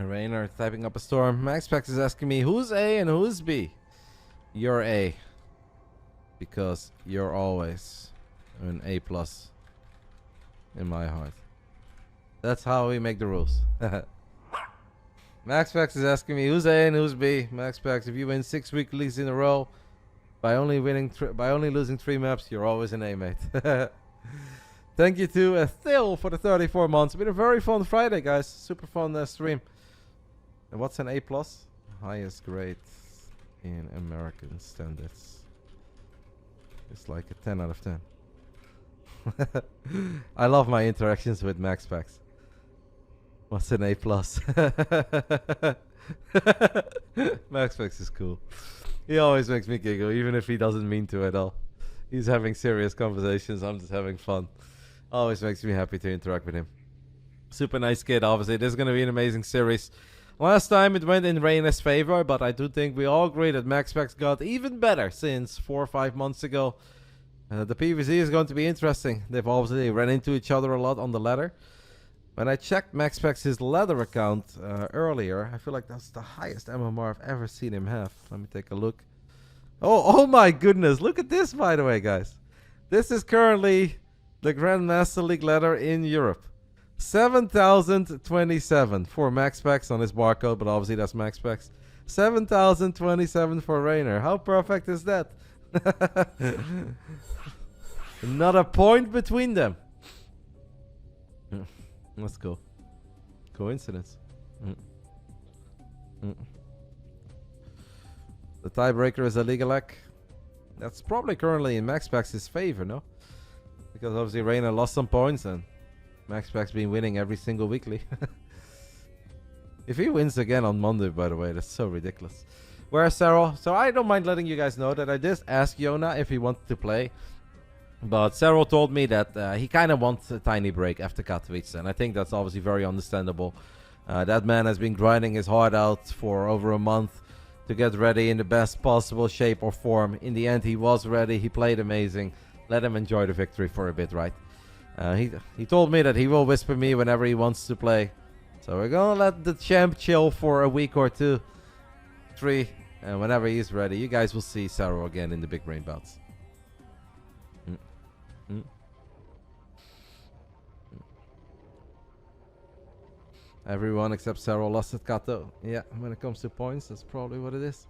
Reynor typing up a storm. MaxPax is asking me who's A and who's B. You're A. Because you're always an A plus in my heart. That's how we make the rules. MaxPax is asking me who's A and who's B. MaxPax, if you win 6 weeklies in a row by only losing 3 maps, you're always an A, mate. Thank you to Thil for the 34 months. It's been a very fun Friday, guys. Super fun stream. And what's an A plus? Highest grade in American standards. It's like a 10 out of 10. I love my interactions with MaxPax. What's an A plus? MaxPax is cool. He always makes me giggle, even if he doesn't mean to at all. He's having serious conversations. I'm just having fun. Always makes me happy to interact with him. Super nice kid, obviously. This is going to be an amazing series. Last time it went in Reynor's favor, but I do think we all agree that MaxPax got even better since 4 or 5 months ago. The PvZ is going to be interesting. They've obviously ran into each other a lot on the ladder. When I checked MaxPax's ladder account earlier, I feel like that's the highest MMR I've ever seen him have. Let me take a look. Oh my goodness. Look at this, by the way, guys. This is currently the Grandmaster League ladder in Europe. 7,027 for MaxPax on his barcode, but obviously that's MaxPax. 7,027 for Reynor. How perfect is that? Not a point between them. Let's go. Coincidence. The tiebreaker is a legal hack. That's probably currently in MaxPax's favor, no? Because obviously Reynor lost some points and MaxPax been winning every single weekly. If he wins again on Monday, by the way, that's so ridiculous. Where's Sarah? So I don't mind letting you guys know that I did ask Yona if he wanted to play. But Sarah told me that he kind of wants a tiny break after Katowice. And I think that's obviously very understandable. That man has been grinding his heart out for over a month to get ready in the best possible shape or form. In the end, he was ready. He played amazing. Let him enjoy the victory for a bit, right? He told me that he will whisper me whenever he wants to play. So we're gonna let the champ chill for a week or 2, 3, and whenever he's ready, you guys will see Sarah again in the Big Brain Bouts. Everyone except Sarah lost at Kato. Yeah, when it comes to points, that's probably what it is.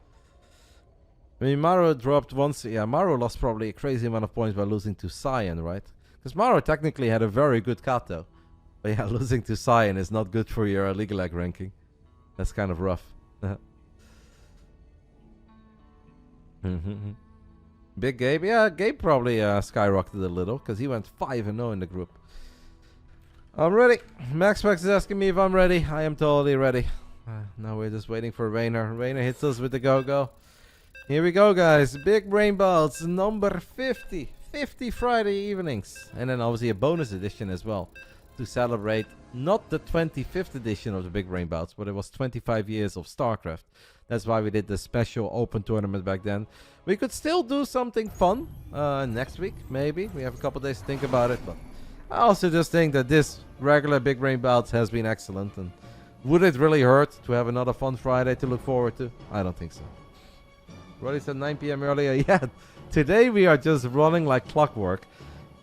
I mean, Maro dropped once. Yeah, Maro lost probably a crazy amount of points by losing to Cyan, right? Because Maro technically had a very good Kato. But yeah, losing to Cyan is not good for your legal lag ranking. That's kind of rough. Big Gabe. Yeah, Gabe probably skyrocketed a little because he went 5-0 in the group. I'm ready. MaxPax is asking me if I'm ready. I am totally ready. Now we're just waiting for Reynor. Reynor hits us with the go-go. Here we go, guys. Big Brain Bouts number 50. 50 Friday evenings. And then obviously a bonus edition as well. To celebrate not the 25th edition of the Big Brain Bouts, but it was 25 years of Starcraft. That's why we did the special open tournament back then. We could still do something fun next week, maybe. We have a couple days to think about it, but I also just think that this regular Big Brain Bouts has been excellent. And would it really hurt to have another fun Friday to look forward to? I don't think so. Roddy said 9 p.m. earlier. Yeah, today we are just running like clockwork.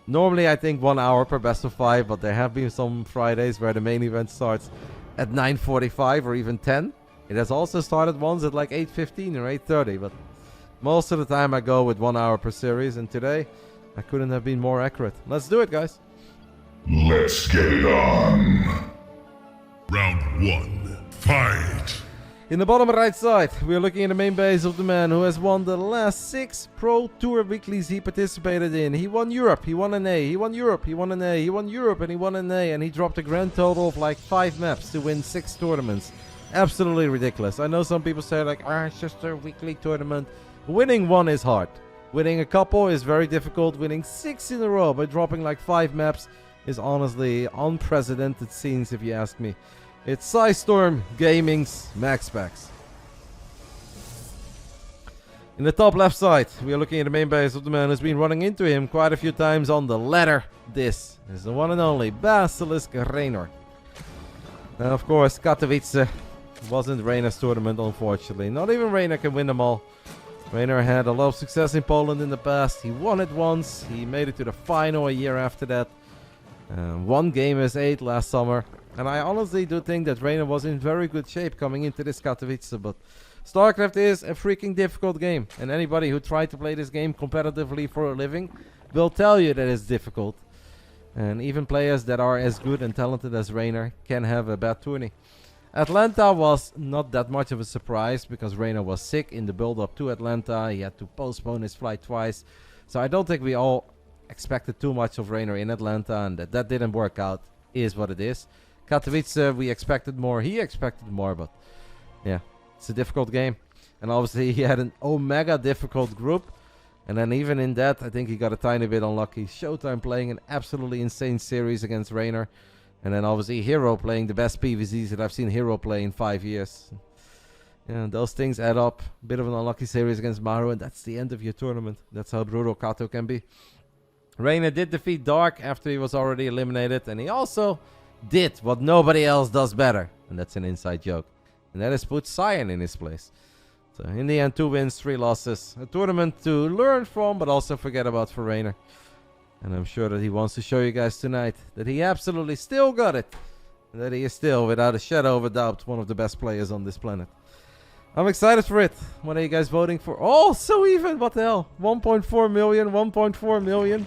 Normally I think 1 hour per best of 5, but there have been some Fridays where the main event starts at 9:45 or even 10. It has also started once at like 8:15 or 8:30, but most of the time I go with 1 hour per series, and today I couldn't have been more accurate. Let's do it, guys. Let's get it on. Round 1. Fight! In the bottom right side, we are looking at the main base of the man who has won the last 6 Pro Tour weeklies he participated in. He won Europe, he won an A, he won Europe, he won an A, he won Europe, and he won an A, and he dropped a grand total of like 5 maps to win 6 tournaments. Absolutely ridiculous. I know some people say like, it's just a weekly tournament. Winning 1 is hard. Winning a couple is very difficult. Winning 6 in a row by dropping like 5 maps is honestly unprecedented scenes, if you ask me. It's Storm Gaming's MaxPax. In the top left side, we are looking at the main base of the man who's been running into him quite a few times on the ladder. This is the one and only BASILISK Reynor. Now, of course, Katowice Wasn't Reynor's tournament, unfortunately. Not even Reynor can win them all. Reynor had a lot of success in Poland in the past. He won it once. He made it to the final a year after that. Won Game S8 last summer. And I honestly do think that Reynor was in very good shape coming into this Katowice. But Starcraft is a freaking difficult game. And anybody who tried to play this game competitively for a living will tell you that it's difficult. And even players that are as good and talented as Reynor can have a bad tourney. Atlanta was not that much of a surprise because Reynor was sick in the build-up to Atlanta. He had to postpone his flight twice. So I don't think we all expected too much of Reynor in Atlanta, and that didn't work out is what it is. Katowice, we expected more. He expected more, but yeah, it's a difficult game. And obviously he had an omega difficult group. And then even in that, I think he got a tiny bit unlucky. Showtime playing an absolutely insane series against Reynor. And then obviously Hero playing the best PvZs that I've seen Hero play in 5 years. Yeah, those things add up. Bit of an unlucky series against Maru, and that's the end of your tournament. That's how brutal Kato can be. Reynor did defeat Dark after he was already eliminated. And he also did what nobody else does better. And that's an inside joke. And that is put Cyan in his place. So in the end, 2 wins, 3 losses. A tournament to learn from, but also forget about for Reynor. And I'm sure that he wants to show you guys tonight that he absolutely still got it. And that he is still, without a shadow of a doubt, one of the best players on this planet. I'm excited for it. What are you guys voting for? Oh, so even. What the hell? 1.4 million, 1.4 million.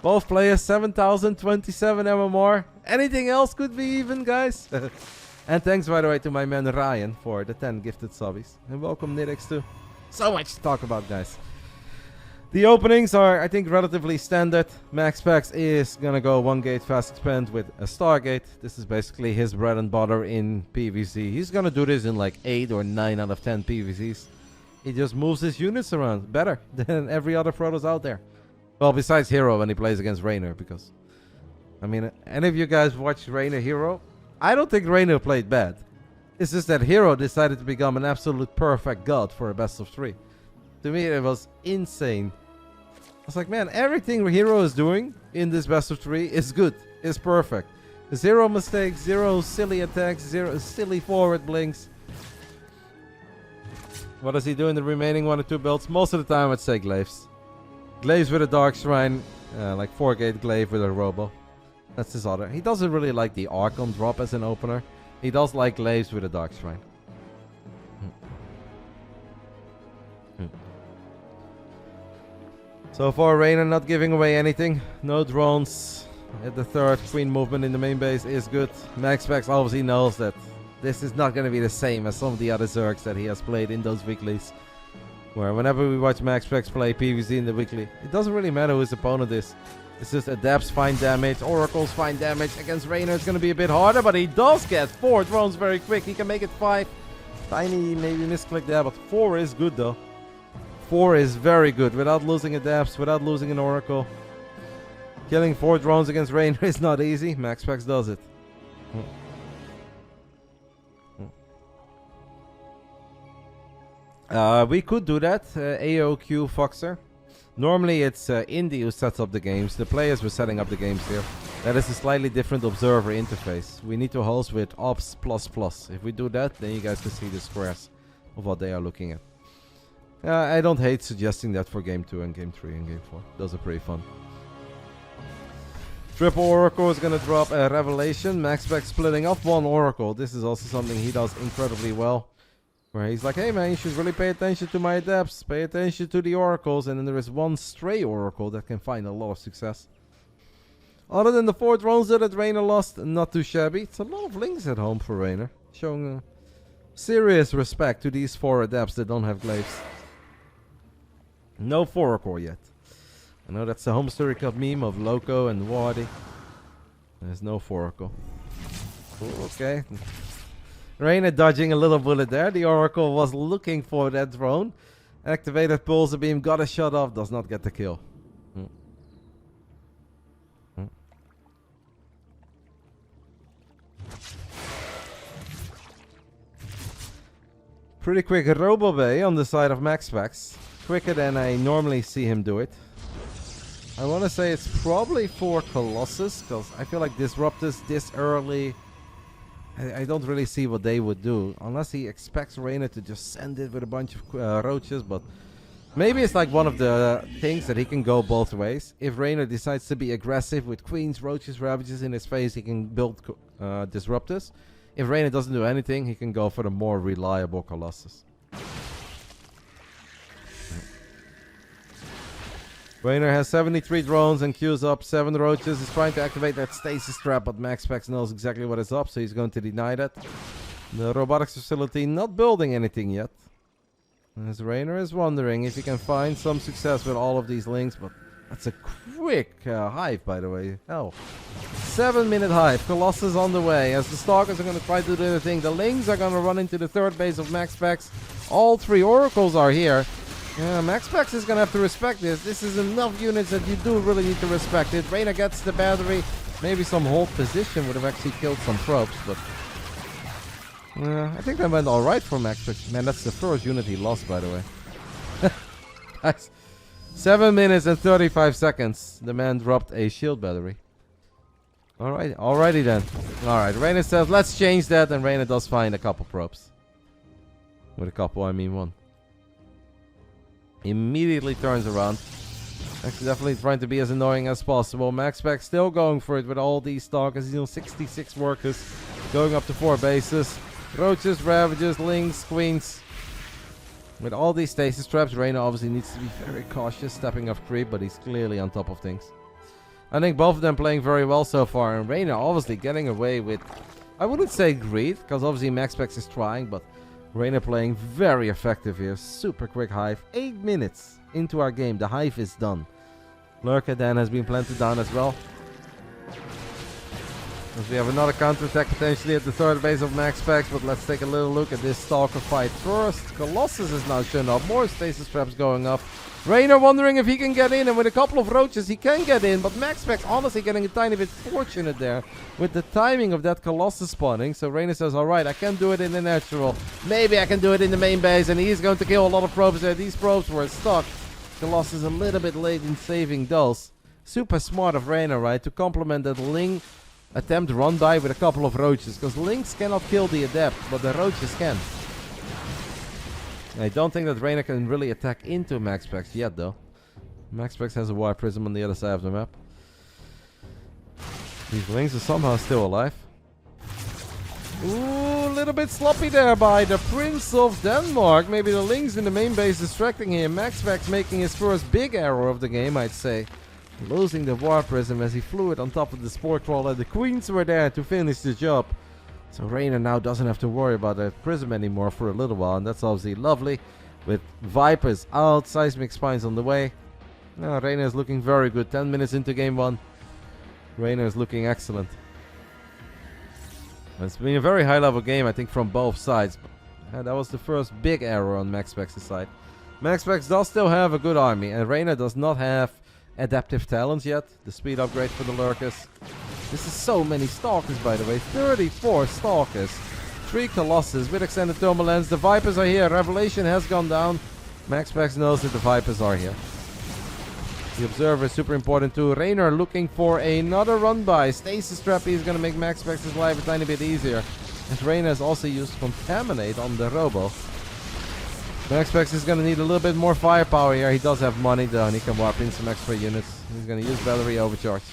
Both players, 7,027 MMR. Anything else could be even, guys. And thanks, by the way, to my man Ryan for the 10 gifted subbies. And welcome, Nidix, too. So much to talk about, guys. The openings are, I think, relatively standard. MaxPax is going to go 1 gate fast expand with a Stargate. This is basically his bread and butter in PvZ. He's going to do this in like 8 or 9 out of 10 PvZs. He just moves his units around better than every other Protoss out there. Well, besides Hero when he plays against Reynor, because... I mean, any of you guys watch Reynor Hero? I don't think Reynor played bad. It's just that Hero decided to become an absolute perfect god for a best of 3. To me, it was insane. I was like, man, everything Hero is doing in this best of 3 is good. Is perfect. 0 mistakes, 0 silly attacks, 0 silly forward blinks. What does he do in the remaining 1 or 2 builds? Most of the time, I'd say Glaives. Glaives with a Dark Shrine, like 4 gate Glaive with a Robo. That's his other. He doesn't really like the Archon drop as an opener. He does like Glaives with a Dark Shrine. So far, Reynor not giving away anything. No drones. At the 3rd, Queen movement in the main base is good. MaxPax obviously knows that this is not going to be the same as some of the other Zergs that he has played in those weeklies. Where whenever we watch MaxPax play PvZ in the weekly, it doesn't really matter who his opponent is. It's just Adepts find damage, Oracles find damage. Against Reynor it's going to be a bit harder, but he does get 4 drones very quick. He can make it 5. Tiny maybe misclick there, but 4 is good though. 4 is very good without losing Adepts, without losing an Oracle. Killing 4 drones against Reynor is not easy. MaxPax does it. We could do that. AOQ Foxer. Normally it's Indy who sets up the games. The players were setting up the games here. That is a slightly different observer interface. We need to host with Ops++. If we do that, then you guys can see the squares of what they are looking at. I don't hate suggesting that for Game 2 and Game 3 and Game 4. Those are pretty fun. Triple Oracle is going to drop a Revelation. MaxPax splitting up 1 Oracle. This is also something he does incredibly well. Where he's like, hey man, you should really pay attention to my Adepts. Pay attention to the Oracles. And then there is 1 stray Oracle that can find a lot of success. Other than the 4 drones that Reynor lost, not too shabby. It's a lot of links at home for Reynor. Showing serious respect to these 4 Adepts that don't have Glaives. No 4-core yet. I know that's the Home Story Cup meme of Loco and Wardy. There's no 4-core. Okay. Reynor dodging a little bullet there. The Oracle was looking for that drone. Activated Pulsar Beam, got a shot off, does not get the kill. Pretty quick Robo Bay on the side of MaxPax. Quicker than I normally see him do it. I want to say it's probably for Colossus, because I feel like Disruptus this early I don't really see what they would do. Unless he expects Reynor to just send it with a bunch of roaches. But maybe it's like one of the things that he can go both ways. If Reynor decides to be aggressive with queens, roaches, ravages in his face, he can build disruptors. If Reynor doesn't do anything, he can go for the more reliable Colossus. Reynor has 73 drones and queues up 7 roaches. He's trying to activate that stasis trap, but MaxPax knows exactly what is up, so he's going to deny that. The robotics facility not building anything yet. As Reynor is wondering if he can find some success with all of these links, but that's a quick hive, by the way. Hell. 7-minute hive. Colossus on the way. As the Stalkers are going to try to do their thing, the Lings are going to run into the third base of MaxPax. All 3 Oracles are here. Yeah, MaxPax is going to have to respect this. This is enough units that you do really need to respect it. Reynor gets the battery. Maybe some hold position would have actually killed some probes, but... I think that went alright for MaxPax. Man, that's the first unit he lost, by the way. Nice. 7 minutes and 35 seconds. The man dropped a shield battery. Alright, alrighty then. Alright, Reynor says, let's change that, and Reynor does find a couple probes. With a couple, I mean 1. Immediately turns around. Actually, definitely trying to be as annoying as possible. MaxPax still going for it with all these Stalkers. He's on 66 workers. Going up to 4 bases. Roaches, Ravages, Lings, Queens. With all these stasis traps, Reynor obviously needs to be very cautious, stepping off creep, but he's clearly on top of things. I think both of them playing very well so far, and Reynor obviously getting away with, I wouldn't say greed, because obviously MaxPax is trying, but Reynor playing very effective here. Super quick hive. 8 minutes into our game. The hive is done. Lurker then has been planted down as well. As we have another counterattack potentially at the third base of MaxPax, but let's take a little look at this Stalker fight first. Colossus is now shown up. More stasis traps going up. Reynor wondering if he can get in, and with a couple of roaches he can get in, but MaxPax honestly getting a tiny bit fortunate there with the timing of that Colossus spawning. So Reynor says, alright, I can do it in the natural. Maybe I can do it in the main base, and he's going to kill a lot of probes there. These probes were stuck. Colossus a little bit late in saving those. Super smart of Reynor, right, to complement that Ling attempt run by with a couple of roaches, because Lings cannot kill the adept, but the roaches can. I don't think that Reynor can really attack into MaxPax yet, though. MaxPax has a wire prism on the other side of the map. These Lings are somehow still alive. Ooh, a little bit sloppy there by the Prince of Denmark. Maybe the Lings in the main base distracting him. MaxPax making his first big error of the game, I'd say. Losing the War Prism as he flew it on top of the Spore Crawler. The Queens were there to finish the job. So Reynor now doesn't have to worry about that Prism anymore for a little while. And that's obviously lovely. With Vipers out, Seismic Spines on the way. Now Reynor is looking very good. 10 minutes into game 1. Reynor is looking excellent. It's been a very high level game, I think, from both sides. That was the first big error on MaxPax's side. MaxPax does still have a good army. And Reynor does not have adaptive talents yet. The speed upgrade for the Lurkers. This is so many Stalkers, by the way. 34 Stalkers. 3 Colossus with extended thermal lens. The Vipers are here. Revelation has gone down. MaxPax knows that the Vipers are here. The Observer is super important too. Reynor looking for another run by. Stasis Trap is going to make MaxPax's life a tiny bit easier. And Reynor has also used Contaminate on the Robo. MaxPax is going to need a little bit more firepower here. He does have money though, and he can warp in some extra units. He's going to use Battery Overcharge.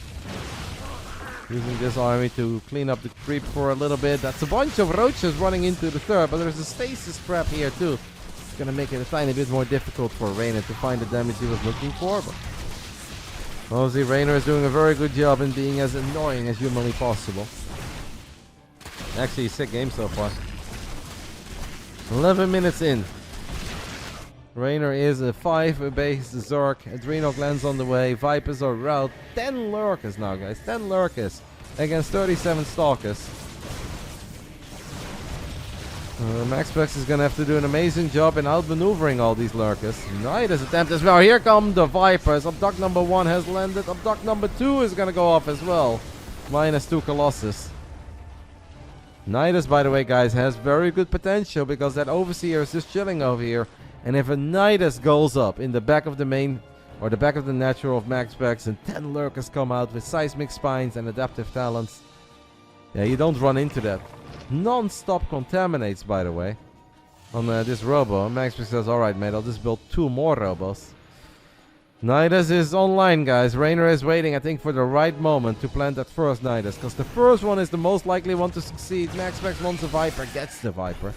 Using this army to clean up the creep for a little bit. That's a bunch of roaches running into the third, but there's a stasis trap here too. It's going to make it a tiny bit more difficult for Reynor to find the damage he was looking for. But obviously Reynor is doing a very good job in being as annoying as humanly possible. Actually, a sick game so far. 11 minutes in. Reynor is a 5-base Zerg. Adrenal Glands on the way. Vipers are out. 10 Lurkers now, guys. 10 Lurkers against 37 Stalkers. MaxPax is going to have to do an amazing job in outmaneuvering all these Lurkers. Nidus attempt as well. Here come the Vipers. Abduct number 1 has landed. Abduct number 2 is going to go off as well. -2 Colossus. Nidus, by the way, guys, has very good potential because that Overseer is just chilling over here. And if a Nidus goes up in the back of the main, or the back of the natural of MaxPax, and 10 Lurkers come out with Seismic Spines and Adaptive Talents, Yeah, you don't run into that. Non-stop contaminates, by the way, on this robo. MaxPax says, alright, mate, I'll just build 2 more robos. Nidus is online, guys. Reynor is waiting, I think, for the right moment to plant that first Nidus, because the first one is the most likely one to succeed. MaxPax wants the Viper, gets the Viper.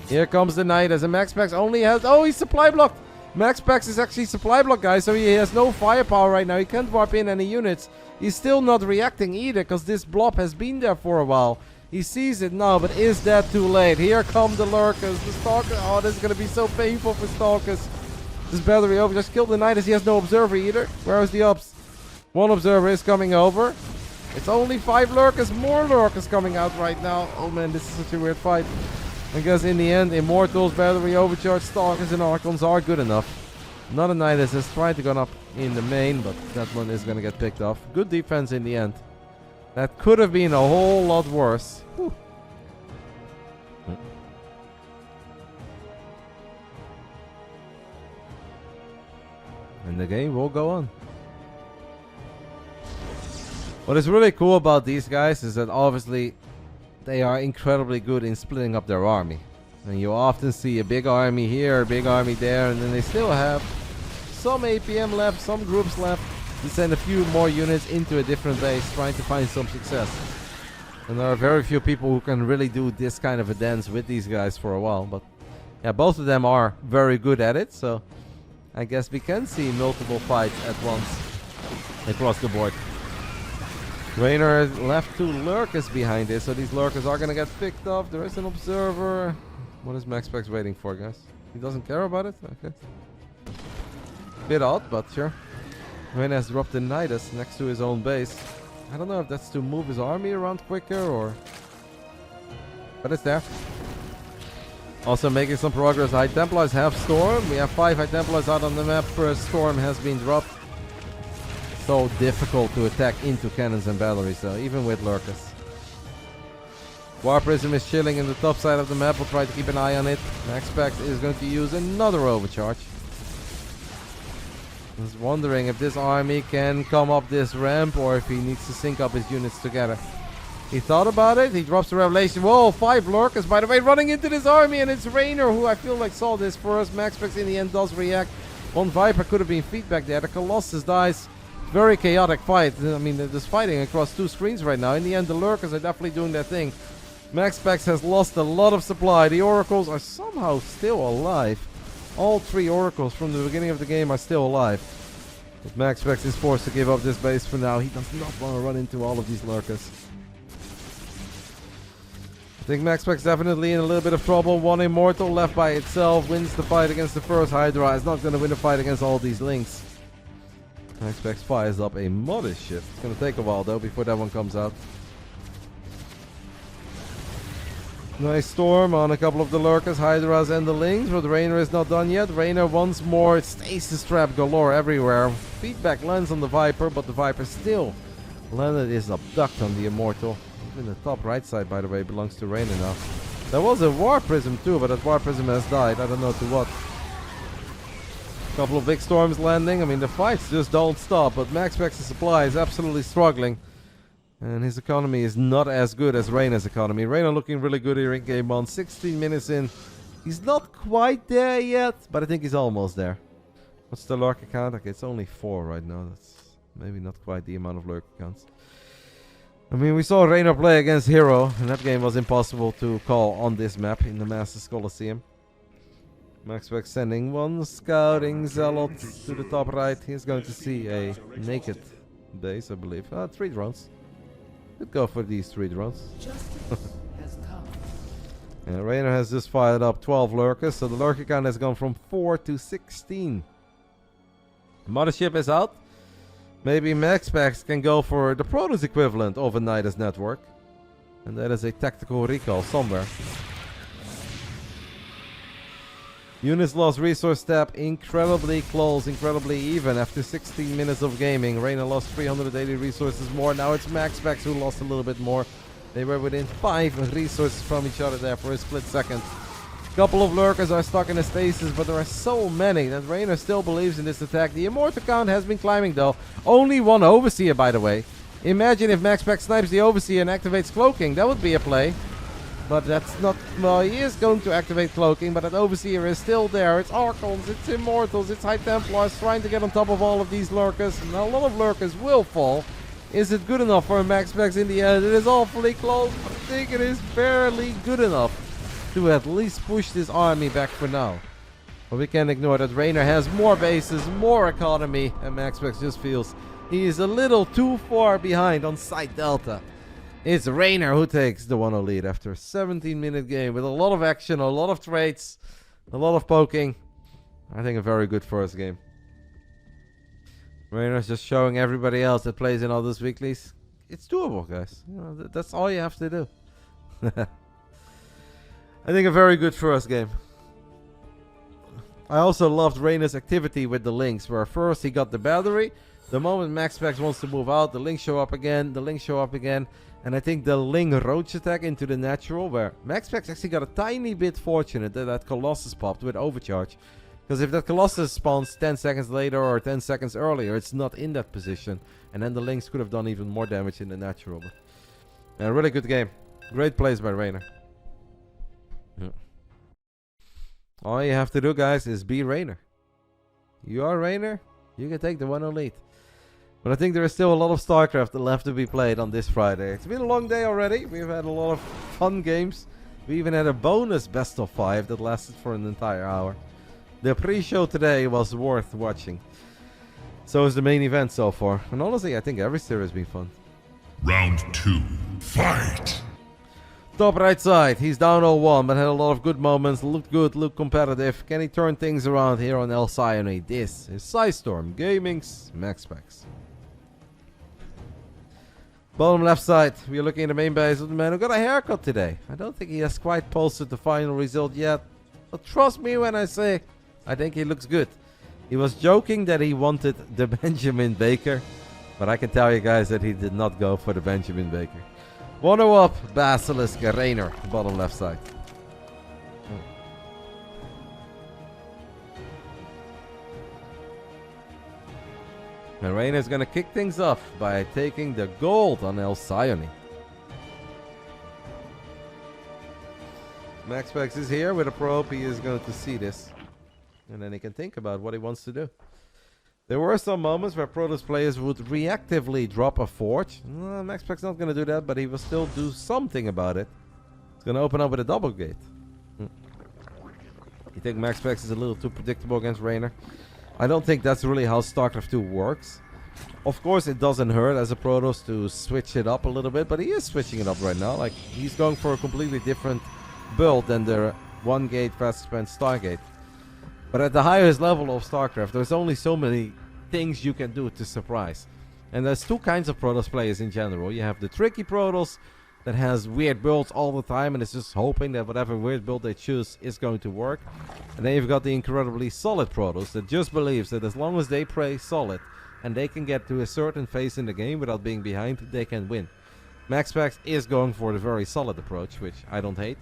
Here comes the Nidus, and MaxPax only has... Oh, he's supply blocked! MaxPax is actually supply blocked, guys, so he has no firepower right now. He can't warp in any units. He's still not reacting either, because this blob has been there for a while. He sees it now, but is that too late? Here come the lurkers, the stalkers. Oh, this is going to be so painful for stalkers. This battery over just killed the Nidus. He has no observer either. Where is the ops? 1 observer is coming over. It's only 5 lurkers. More lurkers coming out right now. Oh man, this is such a weird fight. I guess in the end, Immortals, battery overcharge, stalkers, and Archons are good enough. Not a Nidus has tried to go up in the main, but that one is going to get picked off. Good defense in the end. That could have been a whole lot worse. Whew. And the game will go on. What is really cool about these guys is that obviously they are incredibly good in splitting up their army. And you often see a big army here, a big army there, and then they still have some APM left, some groups left to send a few more units into a different base trying to find some success. And there are very few people who can really do this kind of a dance with these guys for a while. But yeah, both of them are very good at it, so I guess we can see multiple fights at once across the board. Reynor left 2 lurkers behind this, so these lurkers are going to get picked off. There is an observer. What is MaxPax waiting for, guys? He doesn't care about it? Okay. Bit odd, but sure. Reynor has dropped the Nidus next to his own base. I don't know if that's to move his army around quicker or... But it's there. Also making some progress. High Templars have Storm. We have 5 High Templars out on the map. First Storm has been dropped. So difficult to attack into cannons and batteries though, even with lurkers. War Prism is chilling in the top side of the map. We'll try to keep an eye on it. MaxPax is going to use another overcharge. I was wondering if this army can come up this ramp or if he needs to sync up his units together. He thought about it. He drops the revelation. Whoa, 5 lurkers, by the way, running into this army, and it's Reynor who I feel like saw this first. MaxPax in the end does react. 1 Viper could have been feedback there. The Colossus dies. Very chaotic fight. I mean, they're just fighting across 2 screens right now. In the end, the lurkers are definitely doing their thing. MaxPax has lost a lot of supply. The oracles are somehow still alive. All 3 oracles from the beginning of the game are still alive. But MaxPax is forced to give up this base for now. He does not want to run into all of these lurkers. I think MaxPax definitely in a little bit of trouble. 1 Immortal left by itself wins the fight against the first Hydra. It's not going to win the fight against all these links. MaxPax fires up a modest ship. It's going to take a while though before that one comes out. Nice storm on a couple of the lurkers, Hydras and the Lings, but Reynor is not done yet. Reynor once more, stasis trap galore everywhere. Feedback lands on the Viper, but the Viper still landed his abduct on the Immortal. In the top right side, by the way, belongs to Reynor now. There was a War Prism too, but that War Prism has died. I don't know to what. Couple of big storms landing. I mean, the fights just don't stop, but MaxPax's supply is absolutely struggling. And his economy is not as good as Reynor's economy. Reynor looking really good here in game 1. 16 minutes in. He's not quite there yet, but I think he's almost there. What's the lurker count? Okay, it's only 4 right now. That's maybe not quite the amount of lurker counts. I mean, we saw Reynor play against Hero, and that game was impossible to call on this map in the Masters Colosseum. MaxPax sending 1 scouting zealot to the top right. He's going to see a naked base, I believe. 3 drones. Could go for these 3 drones. And Reynor has just fired up 12 lurkers, so the lurker count has gone from 4 to 16. Mothership is out. Maybe MaxPax can go for the Protoss equivalent of a Nidus network. And that is a tactical recall somewhere. Units lost resource step incredibly close, incredibly even after 16 minutes of gaming. Reynor lost 380 resources more. Now it's MaxPax who lost a little bit more. They were within 5 resources from each other there for a split second. Couple of lurkers are stuck in a stasis, but there are so many that Reynor still believes in this attack. The Immortal count has been climbing though. Only 1 Overseer, by the way. Imagine if MaxPax snipes the Overseer and activates Cloaking. That would be a play. But that's not... Well, he is going to activate Cloaking, but that Overseer is still there. It's Archons, it's Immortals, it's High Templars trying to get on top of all of these Lurkers. And a lot of Lurkers will fall. Is it good enough for MaxPax in the end? It is awfully close, but I think it is barely good enough to at least push this army back for now. But we can't ignore that Reynor has more bases, more economy, and MaxPax just feels he is a little too far behind on site delta. It's Reynor who takes the 1-0 lead after a 17-minute game with a lot of action, a lot of trades, a lot of poking. I think a very good first game. Reynor's just showing everybody else that plays in all those weeklies. It's doable, guys. You know, that's all you have to do. I think a very good first game. I also loved Reynor's activity with the links, where first he got the battery. The moment MaxPax wants to move out, the links show up again, the links show up again. And I think the Ling Roach attack into the natural, where MaxPax actually got a tiny bit fortunate that that Colossus popped with overcharge. Because if that Colossus spawns 10 seconds later or 10 seconds earlier, it's not in that position. And then the links could have done even more damage in the natural. But a really good game. Great plays by Reynor. Yeah. All you have to do, guys, is be Reynor. You are Reynor, you can take the 1-0 lead. But I think there is still a lot of Starcraft left to be played on this Friday. It's been a long day already. We've had a lot of fun games. We even had a bonus best of 5 that lasted for an entire hour. The pre-show today was worth watching. So is the main event so far. And honestly, I think every series has been fun. Round 2, fight! Top right side, he's down 0-1, but had a lot of good moments, looked good, looked competitive. Can he turn things around here on El Sione? This is Psystorm Gaming's MaxPax. Bottom left side, we're looking at the main base of the man who got a haircut today. I don't think he has quite posted the final result yet, but trust me when I say, I think he looks good. He was joking that he wanted the Benjamin Baker, but I can tell you guys that he did not go for the Benjamin Baker. 1-0 up, Basilisk Reynor, bottom left side. And Reynor is going to kick things off by taking the gold on El Sione. MaxPax is here with a probe. He is going to see this. And then he can think about what he wants to do. There were some moments where Protoss players would reactively drop a forge. MaxPax's not going to do that, but he will still do something about it. He's going to open up with a double gate. You think MaxPax is a little too predictable against Reynor? I don't think that's really how StarCraft 2 works. Of course, it doesn't hurt as a Protoss to switch it up a little bit, but he is switching it up right now. Like, he's going for a completely different build than the one gate fast expand Stargate. But at the highest level of StarCraft, there's only so many things you can do to surprise. And there's two kinds of Protoss players in general. You have the tricky Protoss that has weird builds all the time and is just hoping that whatever weird build they choose is going to work. And then you've got the incredibly solid Protoss that just believes that as long as they play solid and they can get to a certain phase in the game without being behind, they can win. MaxPax is going for the very solid approach, which I don't hate.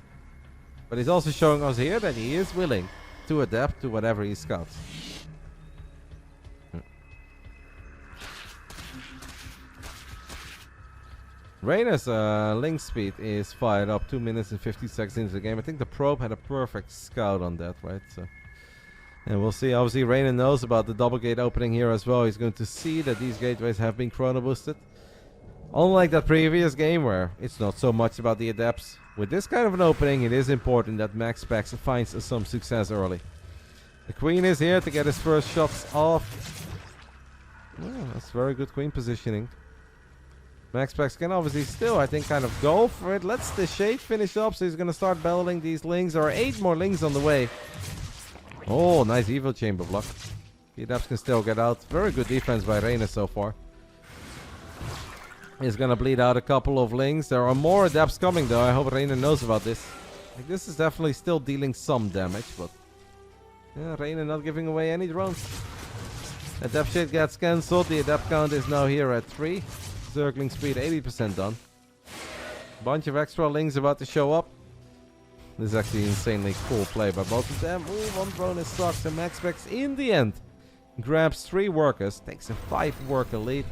But he's also showing us here that he is willing to adapt to whatever he scouts. Reynor's link speed is fired up 2 minutes and 50 seconds into the game. I think the probe had a perfect scout on that, right? So, and we'll see. Obviously, Reynor knows about the double gate opening here as well. He's going to see that these gateways have been chrono boosted. Unlike that previous game where it's not so much about the adepts. With this kind of an opening, it is important that MaxPax finds some success early. The Queen is here to get his first shots off. Yeah, that's very good Queen positioning. MaxPax can obviously still, I think, kind of go for it. Let's the Shade finish up, so he's going to start battling these Lings. There are 8 more Lings on the way. Oh, nice Evil Chamber block. The Adepts can still get out. Very good defense by Reynor so far. He's going to bleed out a couple of Lings. There are more Adepts coming, though. I hope Reynor knows about this. Like, this is definitely still dealing some damage, but... yeah, Reynor not giving away any drones. Adept Shade gets cancelled. The Adept count is now here at 3. Zergling speed 80% done. Bunch of extra Lings about to show up. This is actually insanely cool play by both of them. Ooh, one drone is stuck, so MaxPax in the end grabs 3 workers, takes a 5 worker lead.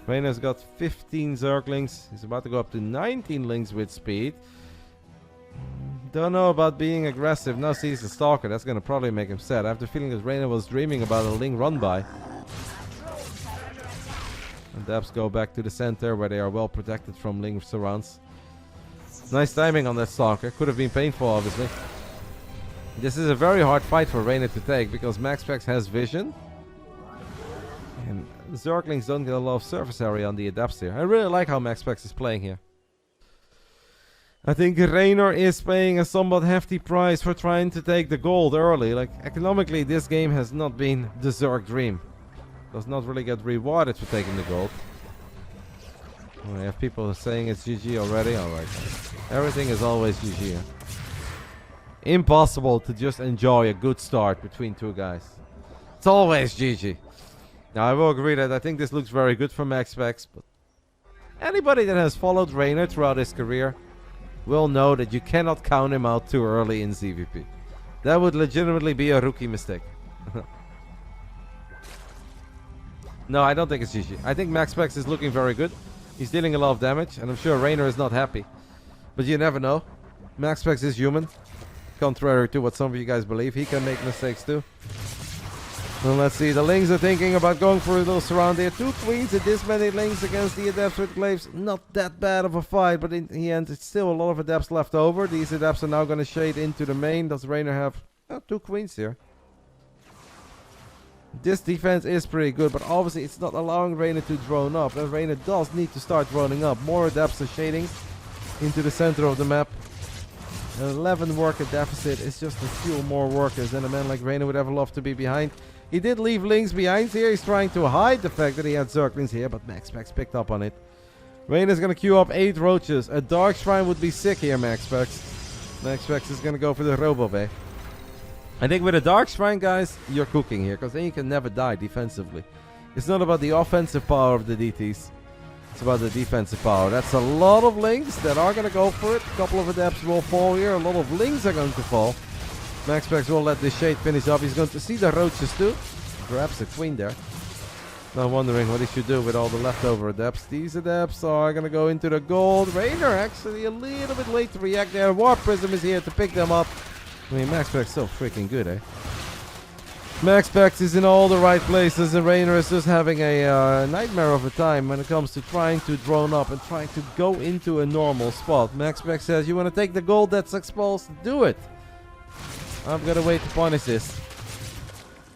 Reynor's got 15 Zerglings. He's about to go up to 19 lings with speed. Don't know about being aggressive. Now sees the Stalker. That's going to probably make him sad. I have the feeling that Reynor was dreaming about a ling run by. And Debs go back to the center where they are well protected from ling surrounds. Nice timing on that Stalker. Could have been painful, obviously. This is a very hard fight for Reynor to take because MaxPax has vision. And Zerglings don't get a lot of surface area on the Adepts here. I really like how MaxPax is playing here. I think Reynor is paying a somewhat hefty price for trying to take the gold early. Like, economically, this game has not been the Zerg dream. Does not really get rewarded for taking the gold. Oh, I have people saying it's GG already. Alright. Everything is always GG. Huh? Impossible to just enjoy a good start between two guys. It's always GG. Now, I will agree that I think this looks very good for MaxPax, but anybody that has followed Reynor throughout his career will know that you cannot count him out too early in ZVP. That would legitimately be a rookie mistake. No, I don't think it's GG. I think MaxPax is looking very good. He's dealing a lot of damage, and I'm sure Reynor is not happy. But you never know. MaxPax is human. Contrary to what some of you guys believe, he can make mistakes too. Well, let's see. The Lings are thinking about going for a little surround here. 2 queens and this many Lings against the Adepts with Glaives. Not that bad of a fight, but in the end, it's still a lot of Adepts left over. These Adepts are now going to shade into the main. Does Reynor have 2 queens here? This defense is pretty good, but obviously it's not allowing Reynor to drone up. And Reynor does need to start droning up. More Adepts are shading into the center of the map. An 11 worker deficit is just a few more workers than a man like Reynor would ever love to be behind. He did leave Lings behind here. He's trying to hide the fact that he had Zerglings here, but MaxPax picked up on it. Reynor's going to queue up 8 roaches. A Dark Shrine would be sick here, MaxPax. MaxPax is going to go for the Robove. I think with a Dark Shrine, guys, you're cooking here, because then you can never die defensively. It's not about the offensive power of the DTs. It's about the defensive power. That's a lot of Lings that are going to go for it. A couple of Adepts will fall here. A lot of Lings are going to fall. MaxPax will let this shade finish up. He's going to see the roaches too. Grabs a queen there. Now wondering what he should do with all the leftover Adepts. These Adepts are going to go into the gold. Reynor actually a little bit late to react there. Warp Prism is here to pick them up. I mean, MaxPax is so freaking good, eh? MaxPax is in all the right places, and Reynor is just having a nightmare of a time when it comes to trying to drone up and trying to go into a normal spot. MaxPax says, you want to take the gold that's exposed? Do it. I'm gonna wait to punish this.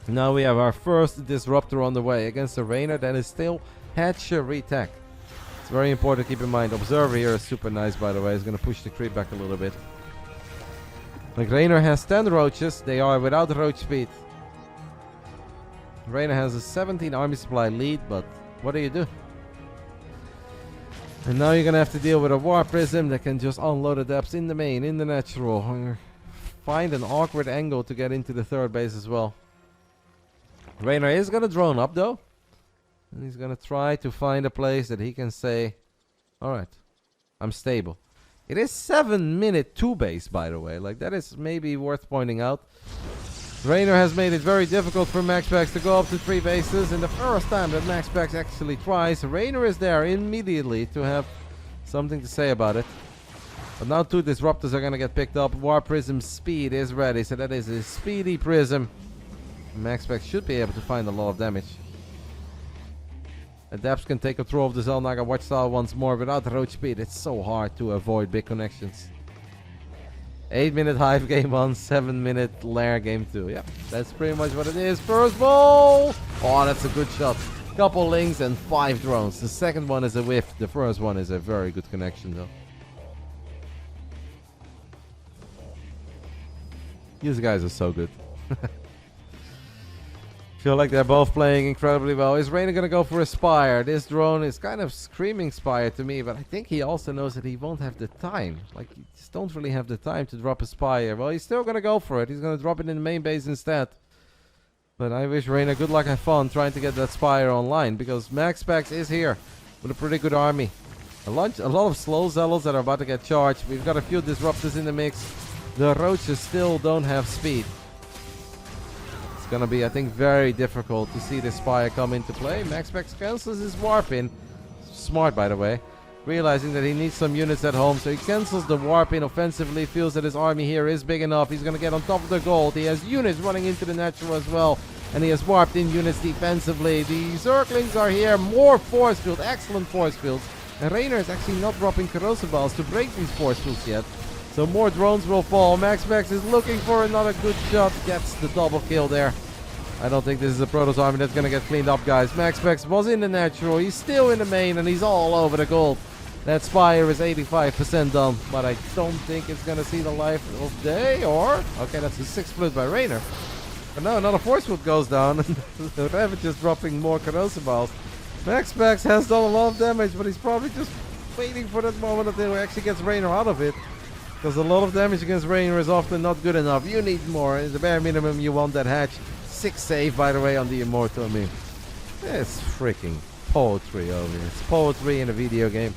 Now we have our first disruptor on the way against a Reynor that is still hatchery tech. It's very important to keep in mind. Observer here is super nice, by the way. He's gonna push the creep back a little bit. Like, Reynor has 10 roaches. They are without roach speed. Reynor has a 17 army supply lead, but what do you do? And now you're gonna have to deal with a Warp Prism that can just unload Adepts in the main, in the natural. Find an awkward angle to get into the third base as well. Reynor is going to drone up though. And he's going to try to find a place that he can say, alright, I'm stable. It is 7-minute 2 base, by the way. Like, that is maybe worth pointing out. Reynor has made it very difficult for MaxPax to go up to 3 bases. And the first time that MaxPax actually tries, Reynor is there immediately to have something to say about it. But now 2 disruptors are going to get picked up. Warp Prism speed is ready, so that is a speedy Prism. MaxPax should be able to find a lot of damage. Adepts can take control of the Zelnaga Watchtower once more. Without roach speed, it's so hard to avoid big connections. 8-minute Hive game 1, 7-minute Lair game 2. Yeah, that's pretty much what it is. First ball! Oh, that's a good shot. Couple Lings and 5 drones. The second one is a whiff. The first one is a very good connection though. These guys are so good. Feel like they're both playing incredibly well. Is Reynor gonna go for a Spire? This drone is kind of screaming Spire to me, but I think he also knows that he won't have the time. Like, you just don't really have the time to drop a Spire. Well, he's still gonna go for it. He's gonna drop it in the main base instead. But I wish Reynor good luck, have fun trying to get that Spire online, because MaxPax is here with a pretty good army. A lot of slow zealots that are about to get charged. We've got a few disruptors in the mix. The roaches still don't have speed. It's gonna be, I think, very difficult to see the Spire come into play. MaxPax cancels his warp in. smart, by the way. Realizing that he needs some units at home, so he cancels the warp in offensively, feels that his army here is big enough. He's going to get on top of the gold. He has units running into the natural as well, and he has warped in units defensively. The Zerglings are here, more force field, excellent force fields. And Reynor is actually not dropping corrosive balls to break these force fields yet. So more drones will fall. MaxPax is looking for another good shot, gets the double kill there. I don't think this is a Protoss army that's going to get cleaned up, guys. MaxPax was in the natural, he's still in the main, and he's all over the gold. That Spire is 85% done, but I don't think it's going to see the light of day, or... Okay, that's a 6 split by Reynor. But no, another force field goes down, and the Ravage is dropping more corrosive balls. MaxPax has done a lot of damage, but he's probably just waiting for that moment until he actually gets Reynor out of it. Because a lot of damage against Reynor is often not good enough. You need more. At the bare minimum, you want that hatch. 6 save, by the way, on the Immortal. I mean, it's freaking poetry over here. It's poetry in a video game.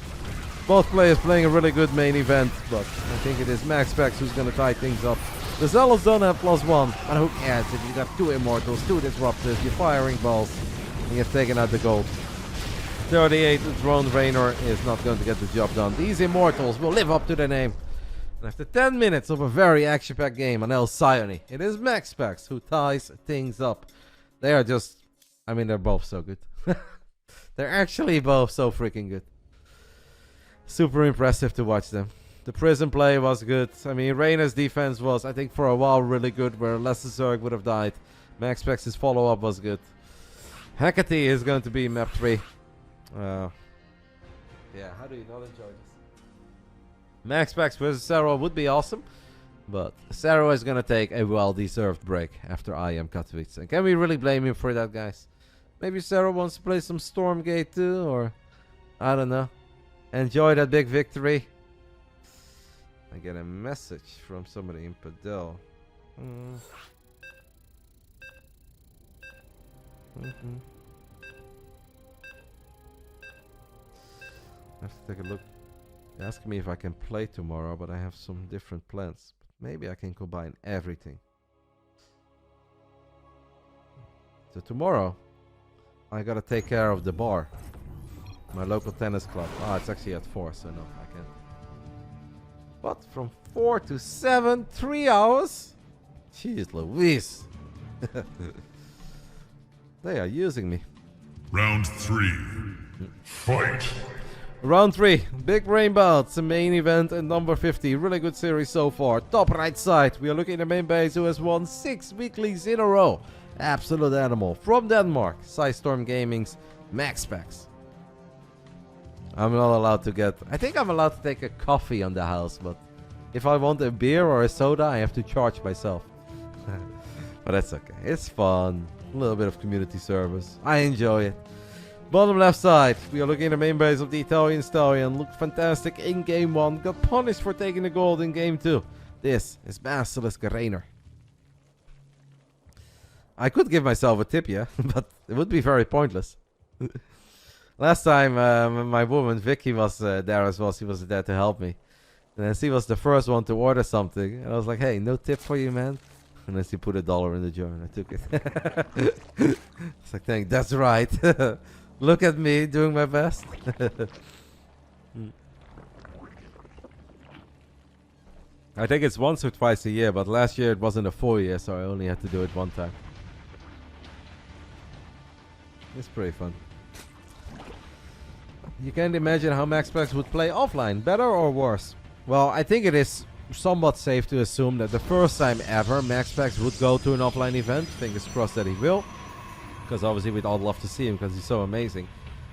Both players playing a really good main event, but I think it is MaxPax who's going to tie things up. The Zealots don't have +1, but who cares if you got 2 Immortals, 2 Disruptors, you're firing balls, and you've taken out the gold. 38 drone Reynor is not going to get the job done. These Immortals will live up to their name. And after 10 minutes of a very action-packed game on Alcyone, it is MaxPax who ties things up. They are just... I mean, they're both so good. They're actually both so freaking good. Super impressive to watch them. The prison play was good. I mean, Reynor's defense was, I think, for a while really good, where less Zerg would have died. MaxPax's follow-up was good. Hecate is going to be map 3. Yeah, how do you not enjoy this? MaxPax versus Sarah would be awesome, but Sarah is going to take a well-deserved break after IM Katowice. And can we really blame him for that, guys? Maybe Sarah wants to play some Stormgate too, or I don't know. Enjoy that big victory. I get a message from somebody in Padel. I have to take a look. They asked me if I can play tomorrow, but I have some different plans. But maybe I can combine everything. So tomorrow, I gotta take care of the bar. My local tennis club. Ah, it's actually at 4, so no, I can't. But from 4 to 7, 3 hours? Jeez Louise. They are using me. Round 3. Fight. Round 3. Big Brain Bouts. The main event and number 50. Really good series so far. Top right side. We are looking at the main base who has won 6 weeklies in a row. Absolute animal. From Denmark. Storm Gaming's MaxPax. I'm not allowed to get... I think I'm allowed to take a coffee on the house, but if I want a beer or a soda, I have to charge myself. But that's okay. It's fun. A little bit of community service. I enjoy it. Bottom left side, we are looking at the main base of the Italian Stallion. Looked fantastic in game 1. Got punished for taking the gold in game 2. This is BASILISK Reynor. I could give myself a tip, yeah, but it would be very pointless. Last time, my woman Vicky was there as well. She was there to help me. And then she was the first one to order something. And I was like, hey, no tip for you, man. And then she put $1 in the jar and I took it. It's like, thank, that's right. Look at me doing my best. I think it's once or twice a year, but last year it wasn't a full year, so I only had to do it one time. It's pretty fun. You can't imagine how MaxPax would play offline, better or worse? Well, I think it is somewhat safe to assume that the first time ever MaxPax would go to an offline event, fingers crossed that he will, because obviously we'd all love to see him because he's so amazing,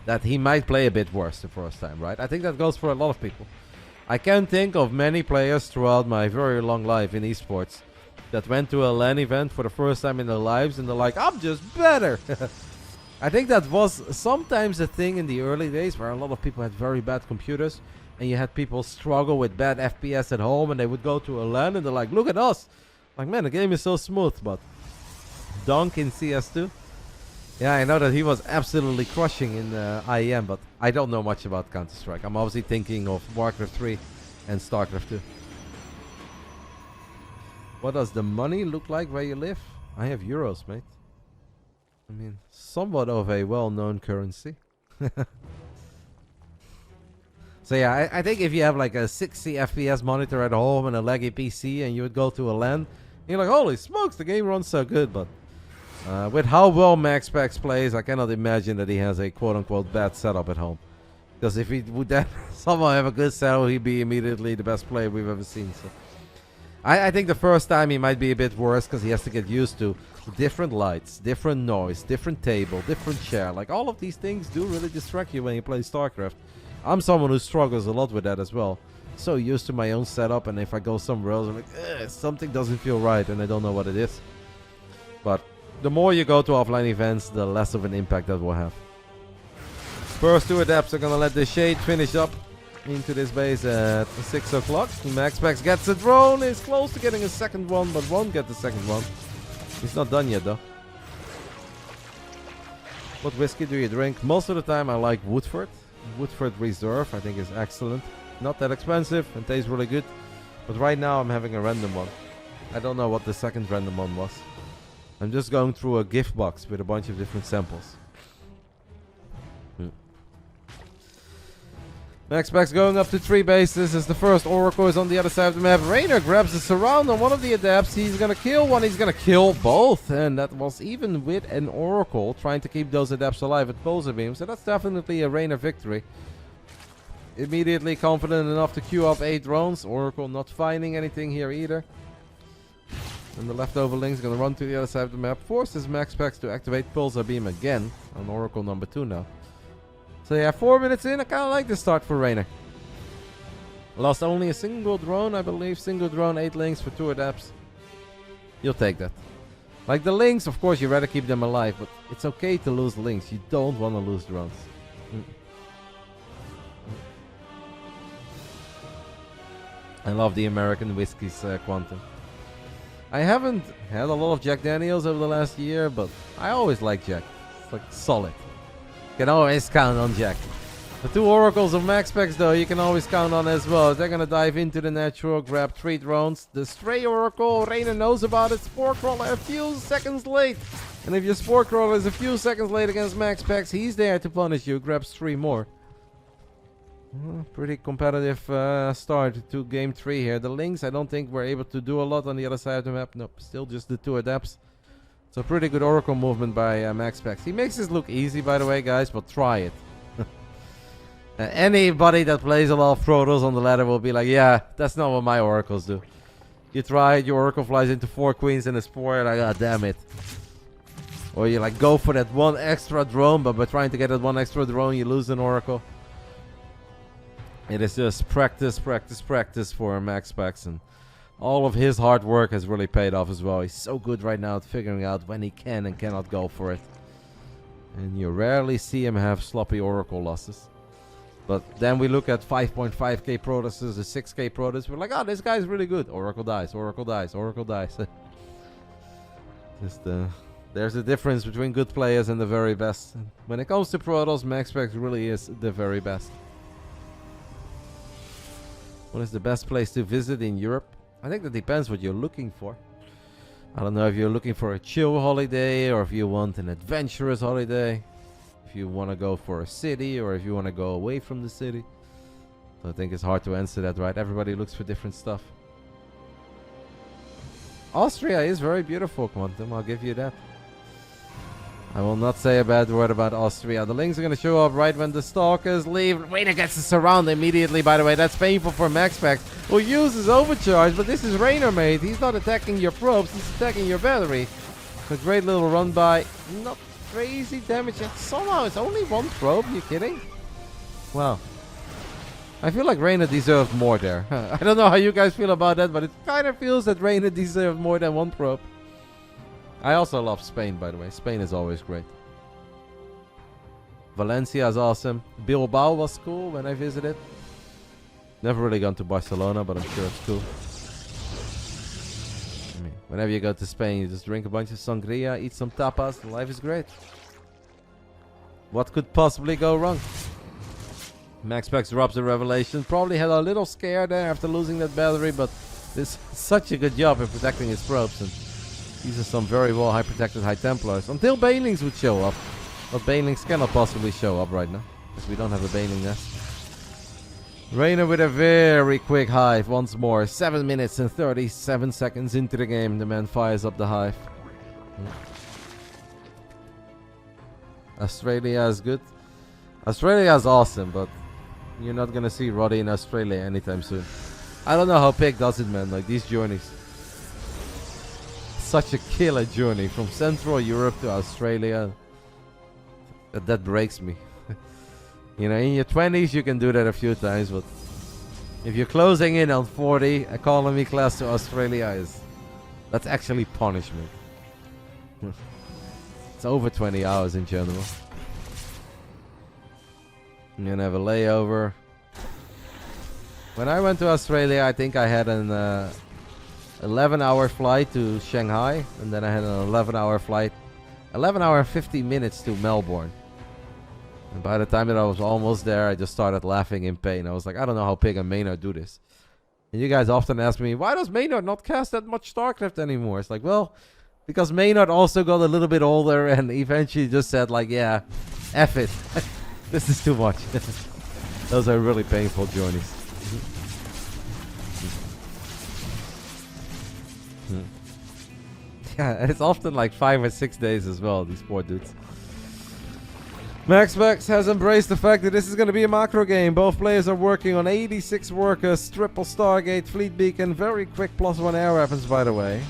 that he might play a bit worse the first time, right? I think that goes for a lot of people. I can think of many players throughout my very long life in esports that went to a LAN event for the first time in their lives and they're like, I'm just better! I think that was sometimes a thing in the early days where a lot of people had very bad computers and you had people struggle with bad FPS at home and they would go to a LAN and they're like, look at us! Like, man, the game is so smooth, but Dunk in CS2? Yeah, I know that he was absolutely crushing in IEM, but I don't know much about Counter-Strike. I'm obviously thinking of Warcraft 3 and Starcraft 2. What does the money look like where you live? I have euros, mate. I mean, somewhat of a well-known currency. So yeah, I think if you have like a 60 FPS monitor at home and a laggy PC and you would go to a LAN, you're like, holy smokes, the game runs so good. But with how well MaxPax plays, I cannot imagine that he has a quote-unquote bad setup at home. Because if he would then somehow have a good setup, he'd be immediately the best player we've ever seen. So I think the first time he might be a bit worse because he has to get used to different lights, different noise, different table, different chair. Like all of these things do really distract you when you play Starcraft. I'm someone who struggles a lot with that as well. So used to my own setup, and if I go somewhere else, I'm like, something doesn't feel right, and I don't know what it is. But the more you go to offline events, the less of an impact that will have. First two adepts are gonna let the shade finish up into this base at 6 o'clock. MaxPax gets a drone, is close to getting a second one, but won't get the second one. He's not done yet though. What whiskey do you drink? Most of the time I like Woodford. Woodford Reserve I think is excellent. Not that expensive and tastes really good. But right now I'm having a random one. I don't know what the second random one was. I'm just going through a gift box with a bunch of different samples. MaxPax going up to 3 bases as the first Oracle is on the other side of the map. Reynor grabs the surround on one of the adepts. He's gonna kill one, he's gonna kill both. And that was even with an Oracle trying to keep those adepts alive with pulsar beam. So that's definitely a Reynor victory. Immediately confident enough to queue up 8 drones. Oracle not finding anything here either. And the leftover link's gonna run to the other side of the map. Forces MaxPax to activate pulsar beam again on Oracle number 2 now. So yeah, 4 minutes in, I kind of like the start for Reynor. Lost only a single drone, I believe. Single drone, 8 links for 2 adepts. You'll take that. Like the links, of course, you rather keep them alive, but it's okay to lose links. You don't want to lose drones. I love the American whiskies quantum. I haven't had a lot of Jack Daniels over the last year, but I always like Jack. It's like solid. Can always count on Jack. The 2 Oracles of MaxPax though, you can always count on as well. They're gonna dive into the natural, grab 3 drones. The Stray Oracle, Reynor knows about it. Spore Crawler a few seconds late. And if your Spore Crawler is a few seconds late against MaxPax, he's there to punish you. Grabs 3 more. Pretty competitive start to game 3 here. The Lynx, I don't think we're able to do a lot on the other side of the map. Nope, still just the 2 adepts. So pretty good Oracle movement by MaxPax. He makes this look easy, by the way, guys, but try it. Anybody that plays a lot of Protoss on the ladder will be like, yeah, that's not what my Oracles do. You try it, your Oracle flies into 4 queens and a Spore, like, ah, damn it. Or you like go for that 1 extra drone, but by trying to get that 1 extra drone, you lose an Oracle. It is just practice, practice, practice for MaxPax, and all of his hard work has really paid off as well. He's so good right now at figuring out when he can and cannot go for it. And you rarely see him have sloppy Oracle losses. But then we look at 5.5k Protosses, the 6k Protoss. We're like, oh, this guy's really good. Oracle dies, Oracle dies, Oracle dies. Just there's a difference between good players and the very best. When it comes to Protoss, MaxPax really is the very best. What is the best place to visit in Europe? I think that depends what you're looking for. I don't know if you're looking for a chill holiday or if you want an adventurous holiday. If you want to go for a city or if you want to go away from the city. So I think it's hard to answer that, right? Everybody looks for different stuff. Austria is very beautiful, Quantum. I'll give you that. I will not say a bad word about Austria. The Lynx are going to show up right when the Stalkers leave. Reynor gets the surround immediately, by the way. That's painful for MaxPax, who uses overcharge. But this is Reynor, mate. He's not attacking your probes. He's attacking your battery. A great little run by. Not crazy damage. And somehow it's only 1 probe. You kidding? Wow. I feel like Reynor deserved more there. I don't know how you guys feel about that, but it kind of feels that Reynor deserved more than 1 probe. I also love Spain, by the way. Spain is always great. Valencia is awesome. Bilbao was cool when I visited. Never really gone to Barcelona, but I'm sure it's cool. I mean, whenever you go to Spain, you just drink a bunch of sangria, eat some tapas. Life is great. What could possibly go wrong? MaxPax drops the revelation. Probably had a little scare there after losing that battery, but this is such a good job in protecting his probes. And these are some very well high protected High Templars. Until Banelings would show up. But Banelings cannot possibly show up right now. Because we don't have a Baneling nest. Reynor with a very quick hive once more. 7 minutes and 37 seconds into the game. The man fires up the hive. Australia is good. Australia is awesome, but you're not gonna see Roddy in Australia anytime soon. I don't know how Pig does it, man. Like these journeys. Such a killer journey from Central Europe to Australia. That breaks me. You know, in your 20s you can do that a few times, but if you're closing in on 40, economy class to Australia that's actually punishment. It's over 20 hours in general. You're gonna have a layover. When I went to Australia, I think I had an 11-hour flight to Shanghai, and then I had an 11-hour flight, 11 hour and 50 minutes to Melbourne. And by the time that I was almost there, I just started laughing in pain. I was like, I don't know how Pig and Reynor do this. And you guys often ask me, why does Reynor not cast that much Starcraft anymore? It's like, well, because Reynor also got a little bit older and eventually just said like, yeah, F it. This is too much. Those are really painful journeys. Yeah, it's often like 5 or 6 days as well, these poor dudes. MaxPax has embraced the fact that this is going to be a macro game. Both players are working on 86 workers, triple Stargate, fleet beacon, very quick +1 air weapons, by the way.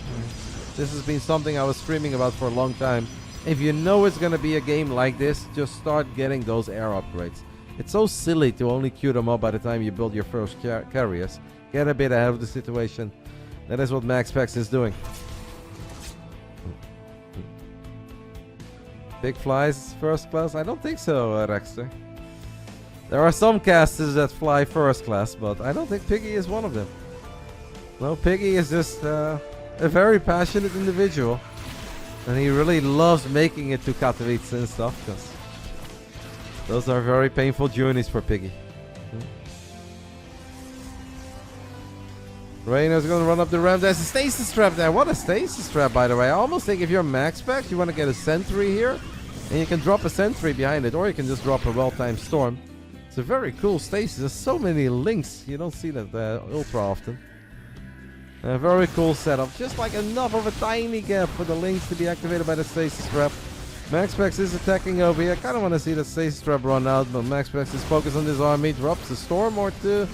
This has been something I was streaming about for a long time. If you know it's going to be a game like this, just start getting those air upgrades. It's so silly to only queue them up by the time you build your first carriers. Get a bit ahead of the situation. That is what MaxPax is doing. Big flies first class? I don't think so, Rexter. There are some casters that fly first class, but I don't think Piggy is one of them. No, Piggy is just a very passionate individual. And he really loves making it to Katowice and stuff, because those are very painful journeys for Piggy. Reynor's gonna run up the ramp. There's a stasis trap there. What a stasis trap, by the way. I almost think if you're MaxPax, you want to get a sentry here. And you can drop a sentry behind it. Or you can just drop a well-timed storm. It's a very cool stasis. There's so many links. You don't see that ultra often. A very cool setup. Just like enough of a tiny gap for the links to be activated by the stasis trap. MaxPax is attacking over here. I kind of want to see the stasis trap run out. But MaxPax is focused on this army. Drops a storm or two.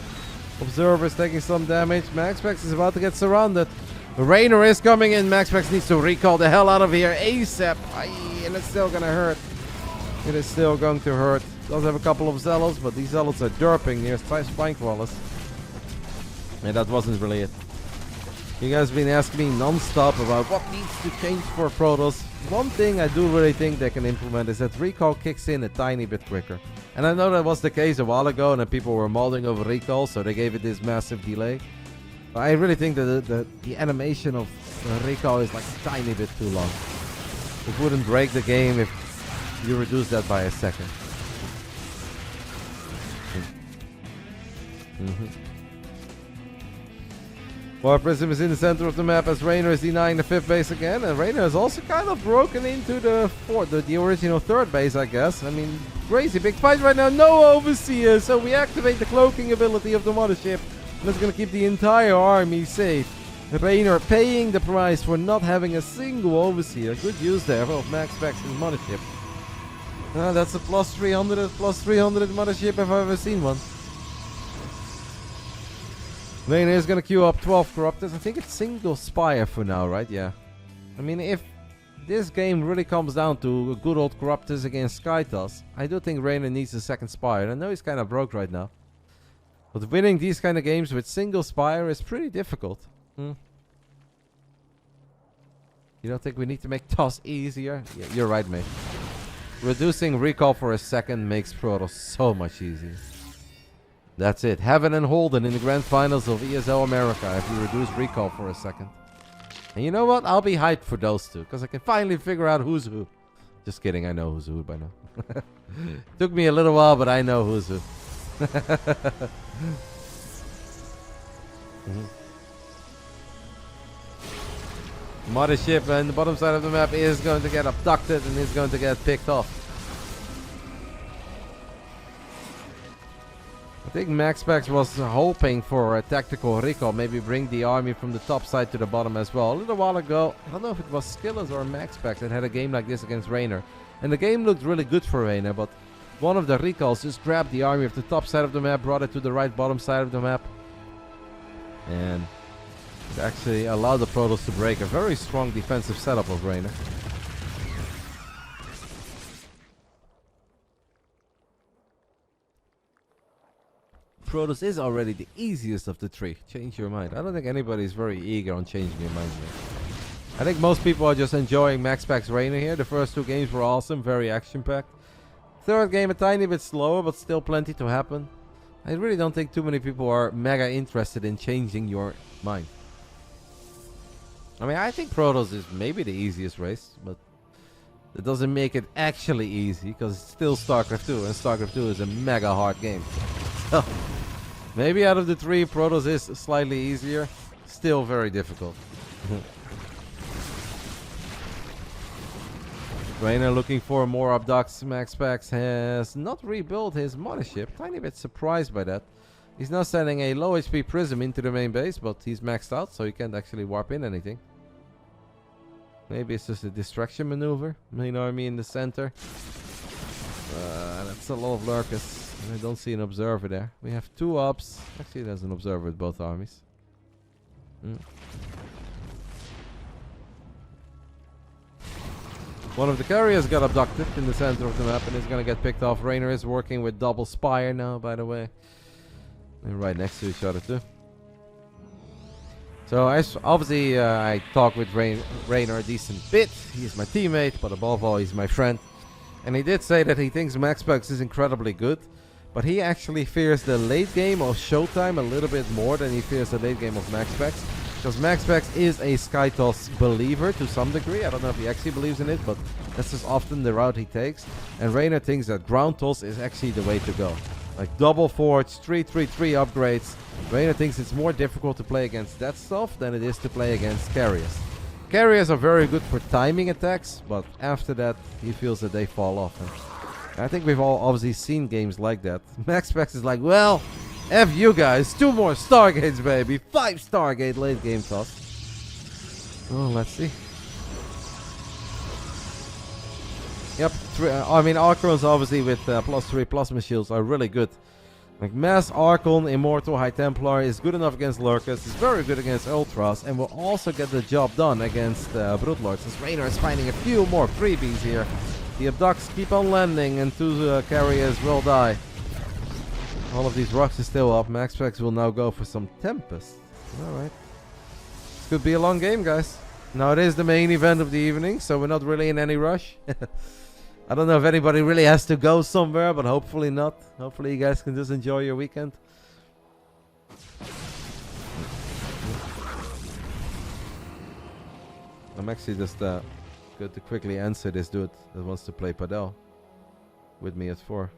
Observers taking some damage. MaxPax is about to get surrounded. Reynor is coming in. MaxPax needs to recall the hell out of here ASAP. And it's still gonna hurt. It is still going to hurt. Does have a couple of zealots, but these zealots are derping near spine crawlers. And that wasn't really it. You guys have been asking me non-stop about what needs to change for Protoss. One thing I do really think they can implement is that recall kicks in a tiny bit quicker. And I know that was the case a while ago and that people were molding over recall, so they gave it this massive delay. But I really think that the animation of recall is like a tiny bit too long. It wouldn't break the game if you reduce that by a second. War Prism is in the center of the map as Reynor is denying the 5th base again. And Reynor is also kind of broken into the original 3rd base, I guess. I mean, crazy big fight right now. No Overseer, so we activate the cloaking ability of the mothership. That's going to keep the entire army safe. Reynor paying the price for not having a single Overseer. Good use there of MaxPax's mothership. That's a +300 mothership if I've ever seen one. Reynor is going to queue up 12 Corruptors. I think it's single Spire for now, right? Yeah. I mean, if this game really comes down to good old Corruptors against Skytoss, I do think Reynor needs a 2nd Spire. I know he's kind of broke right now. But winning these kind of games with single Spire is pretty difficult. You don't think we need to make TOS easier? Yeah, you're right, mate. Reducing recall for a second makes Protoss so much easier. That's it. Heaven and Holden in the grand finals of ESL America if you reduce recall for a second. And you know what? I'll be hyped for those two, because I can finally figure out who's who. Just kidding, I know who's who by now. Took me a little while, but I know who's who. Mothership on the bottom side of the map is going to get abducted and is going to get picked off. think MaxPax was hoping for a tactical recall, maybe bring the army from the top side to the bottom as well. A little while ago, I don't know if it was Skillers or MaxPax that had a game like this against Reynor. And the game looked really good for Reynor, but one of the recalls just grabbed the army of the top side of the map, brought it to the right bottom side of the map. And it actually allowed the Protoss to break a very strong defensive setup of Reynor. Protoss is already the easiest of the three. Change your mind. I don't think anybody is very eager on changing your mind here. I think most people are just enjoying MaxPax Reynor here. The first two games were awesome, very action-packed. Third game a tiny bit slower, but still plenty to happen. I really don't think too many people are mega interested in changing your mind. I mean, I think Protoss is maybe the easiest race, but it doesn't make it actually easy, because it's still Starcraft 2, and Starcraft 2 is a mega hard game. So, maybe out of the three, Protoss is slightly easier. Still very difficult. Reynor looking for more abducts. MaxPax has not rebuilt his mothership. Tiny bit surprised by that. He's now sending a low HP Prism into the main base, but he's maxed out, so he can't actually warp in anything. Maybe it's just a distraction maneuver. Main army in the center. That's a lot of lurkers. I don't see an observer there. We have two ops. Actually, there's an observer with both armies. One of the carriers got abducted in the center of the map and is going to get picked off. Reynor is working with double spire now, by the way. They're right next to each other too. So obviously I talk with Reynor a decent bit. He's my teammate, but above all he's my friend. And he did say that he thinks MaxPax is incredibly good. But he actually fears the late game of Showtime a little bit more than he fears the late game of MaxPax. Because MaxPax is a Skytoss believer to some degree. I don't know if he actually believes in it, but that's just often the route he takes. And Reynor thinks that ground toss is actually the way to go. Like double forge, 3-3-3 upgrades. Reynor thinks it's more difficult to play against that stuff than it is to play against carriers. Carriers are very good for timing attacks, but after that he feels that they fall off. And I think we've all obviously seen games like that. MaxPax is like, well, F you guys, 2 more Stargates, baby. 5 Stargate late game toss. Oh, let's see. Yep, I mean, Archons obviously with +3 plasma shields are really good. Like Mass Archon, Immortal, High Templar is good enough against Lurkers, is very good against Ultras, and will also get the job done against Broodlords. As Reynor is finding a few more freebies here. The abducts keep on landing and 2 carriers will die. All of these rocks are still up. MaxPax will now go for some Tempest. Alright. This could be a long game, guys. Now it is the main event of the evening, so we're not really in any rush. I don't know if anybody really has to go somewhere, but hopefully not. Hopefully you guys can just enjoy your weekend. I'm actually just going to quickly answer this dude that wants to play Padel with me at 4.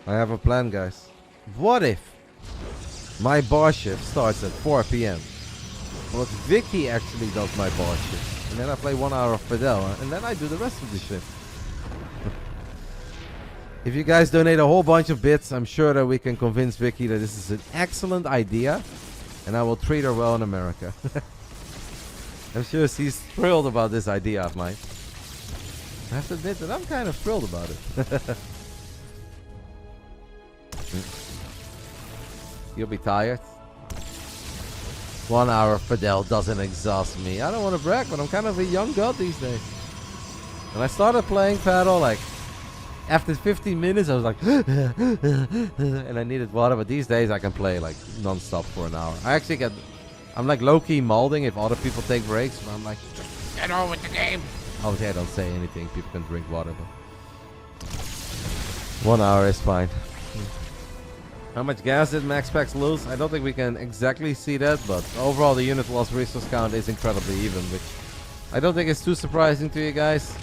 I have a plan, guys. What if my bar shift starts at 4 p.m. But Vicky actually does my bar shift, and then I play 1 hour of Padel, and then I do the rest of the shift. If you guys donate a whole bunch of bits, I'm sure that we can convince Vicky that this is an excellent idea, and I will treat her well in America. I'm sure she's thrilled about this idea of mine. I have to admit that I'm kind of thrilled about it. You'll be tired. 1 hour of Padel doesn't exhaust me. I don't want to brag, but I'm kind of a young god these days. When I started playing paddle, like after 15 minutes, I was like, and I needed water. But these days, I can play like non-stop for an hour. I'm like low-key molding if other people take breaks. But I'm like, just get on with the game. Obviously, I don't say anything. People can drink water, but 1 hour is fine. How much gas did MaxPax lose? I don't think we can exactly see that, but overall the unit loss resource count is incredibly even, which I don't think is too surprising to you guys.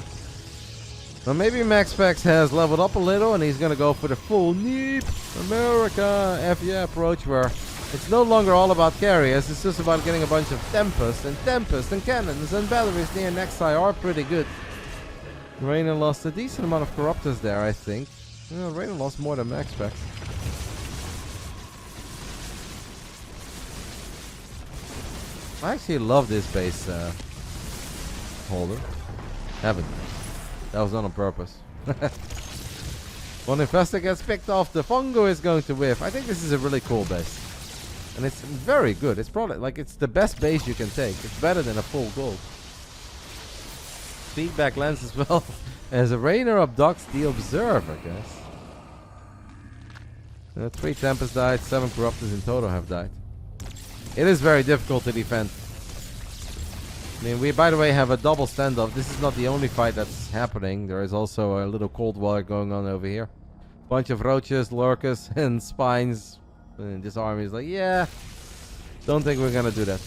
But maybe MaxPax has leveled up a little and he's gonna go for the full NEEP America F yeah approach, where It's no longer all about carriers, it's just about getting a bunch of Tempest and cannons and batteries near next side are pretty good. Reynor lost a decent amount of Corruptors there, I think. Reynor lost more than MaxPax. I actually love this base holder. Haven't. That was not on purpose. One infestor gets picked off, the Fungo is going to whiff. I think this is a really cool base. And it's very good. It's probably like it's the best base you can take. It's better than a full gold. Feedback lens as well. As a Reynor abducts the Observer, I guess. 3 Tempest died, 7 Corruptors in total have died. It is very difficult to defend. I mean, we by the way have a double standoff. This is not the only fight that's happening. There is also a little cold war going on over here. Bunch of roaches, lurkers, and spines. And this army is like, yeah, don't think we're gonna do that.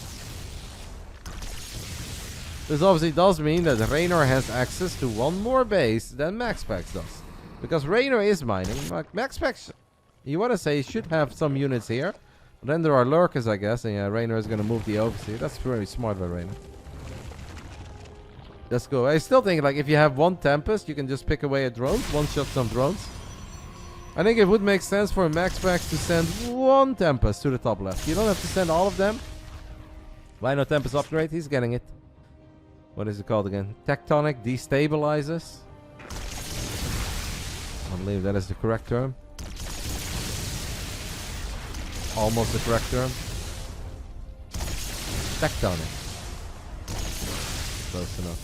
This obviously does mean that Reynor has access to one more base than MaxPax does. Because Reynor is mining. MaxPax, you want to say, should have some units here. But then there are lurkers, I guess. And yeah, Reynor is going to move the overseer. That's very smart by Reynor. Let's go. I still think, like, if you have one Tempest, you can just pick away at drones. One-shot some drones. I think it would make sense for MaxPax to send one Tempest to the top left. You don't have to send all of them. Why no Tempest upgrade? He's getting it. What is it called again? Tectonic destabilizers. I believe that is the correct term. Almost the correct term. Tectonic. Close enough.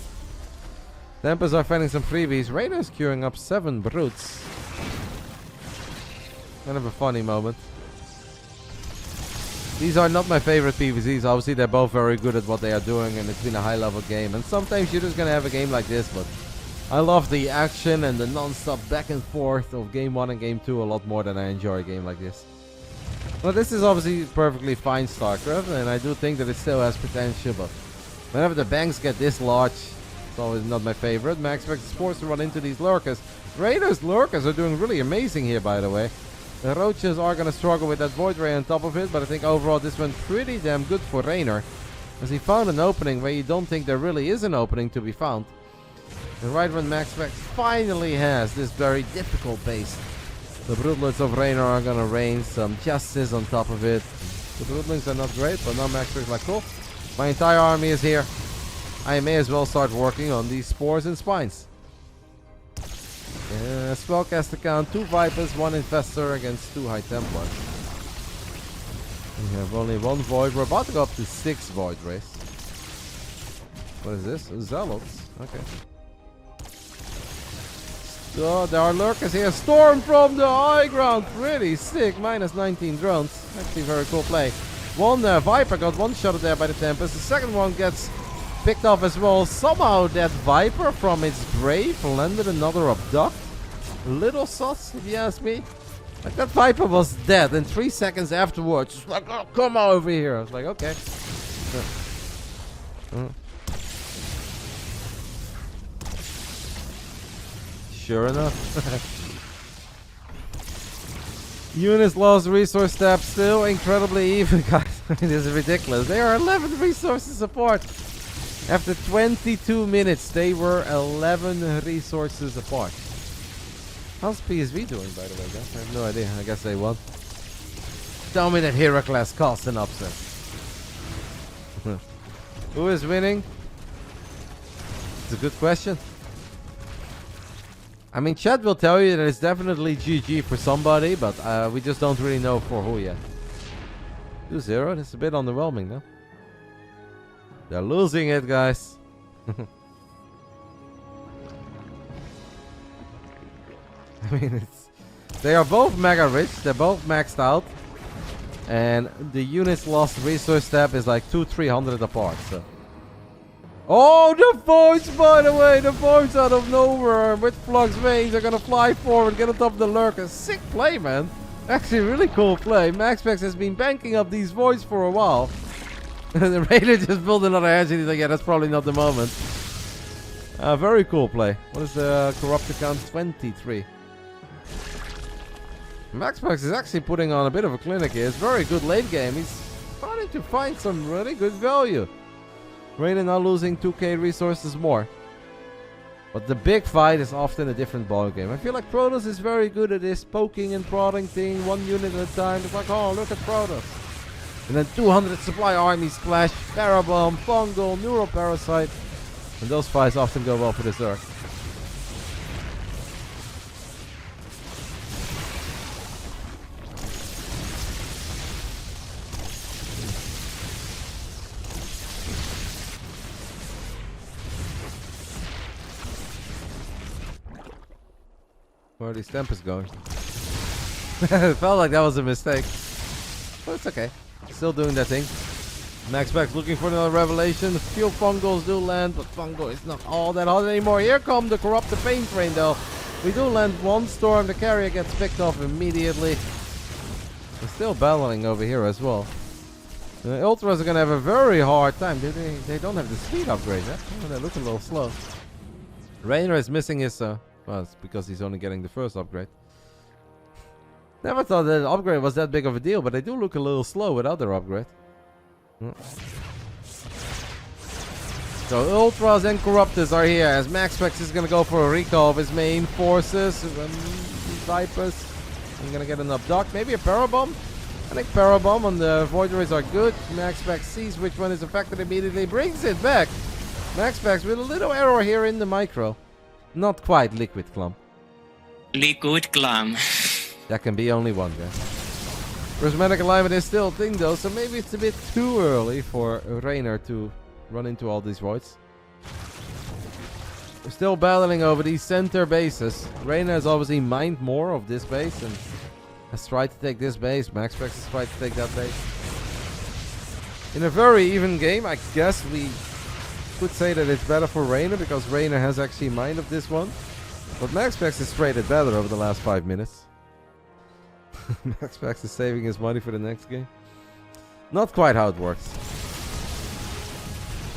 Tempests are finding some freebies. Reynor is queuing up 7 brutes. Kind of a funny moment. These are not my favorite PvZs. Obviously, they're both very good at what they are doing, and it's been a high-level game. And sometimes you're just gonna have a game like this, but I love the action and the non-stop back and forth of Game 1 and Game 2 a lot more than I enjoy a game like this. Well, this is obviously perfectly fine Starcraft, and I do think that it still has potential, but whenever the banks get this large, it's always not my favorite. MaxPax is forced to run into these lurkers. Reynor's lurkers are doing really amazing here, by the way. The roaches are going to struggle with that Void Ray on top of it, but I think overall this went pretty damn good for Reynor, as he found an opening where you don't think there really is an opening to be found. And right when MaxPax finally has this very difficult base, the Broodlords of Reynor are going to rain some justice on top of it. The Broodlings are not great, but now MaxPax is like, cool, my entire army is here. I may as well start working on these spores and spines. Spellcaster count, 2 Vipers, 1 Infestor against 2 High Templars. We have only 1 Void. We're about to go up to 6 Void Rays. What is this? Zealots. Okay. So there are lurkers here. Storm from the high ground. Pretty sick. Minus 19 drones. Actually very cool play. One Viper got one shot there by the Tempest. The second one gets picked off as well. Somehow that Viper from its grave landed another abduct. Little sus, if you ask me. Like, that Viper was dead, and 3 seconds afterwards, it's like, oh, come over here. I was like, okay. Sure enough. Units lost resource step, still incredibly even, guys. This is ridiculous. They are 11 resources apart. After 22 minutes, they were 11 resources apart. How's PSV doing, by the way, guys? I have no idea. I guess they won. Tell me that Heracles caused an upset. Who is winning? It's a good question. I mean, chat will tell you that it's definitely GG for somebody, but we just don't really know for who yet. 2-0, that's a bit underwhelming, though. They're losing it, guys. I mean, they are both mega rich. They're both maxed out. And the units lost resource step is like 200-300 apart, so. Oh, the voids, by the way. The voids out of nowhere with flux veins are going to fly forward, get on top of the lurkers. Sick play, man. Actually, really cool play. MaxPax has been banking up these voids for a while. And the Raider just built another edge and he's like, yeah, that's probably not the moment. Very cool play. What is the corruptor count? 23. MaxPax is actually putting on a bit of a clinic here. It's very good late game. He's starting to find some really good value. Reynor now losing 2k resources more. But the big fight is often a different ball game. I feel like Protoss is very good at this poking and prodding thing, 1 unit at a time. It's like, oh, look at Protoss. And then 200 supply army splash, Parabomb, Fungal, Neuroparasite. And those fights often go well for the Zerg. Where are these Tempers going? It felt like that was a mistake. But it's okay. Still doing that thing. MaxPax looking for another revelation. A few Fungals do land, but Fungal is not all that hot anymore. Here come the Corrupted Pain Train though. We do land one storm. The carrier gets picked off immediately. We're still battling over here as well. The Ultras are going to have a very hard time. They don't have the speed upgrade. Huh? Oh, they look a little slow. Reynor is missing his... well, it's because he's only getting the first upgrade. Never thought that the upgrade was that big of a deal, but they do look a little slow without their upgrade. So Ultras and Corruptors are here as MaxPax is going to go for a recall of his main forces. Vipers. I'm going to get an Abduct. Maybe a Parabomb? I think Parabomb on the Void Rays are good. MaxPax sees which one is affected immediately. Brings it back. MaxPax with a little error here in the micro. Not quite Liquid Clump. Liquid Clump. That can be only one, guys. Prismatic Alignment is still a thing though, so maybe it's a bit too early for Reynor to run into all these voids. We're still battling over these center bases. Reynor has obviously mined more of this base and has tried to take this base. MaxPax has tried to take that base. In a very even game, I guess we could say that it's better for Reynor because Reynor has actually mined of this one. But MaxPax has traded better over the last 5 minutes. MaxPax is saving his money for the next game. Not quite how it works.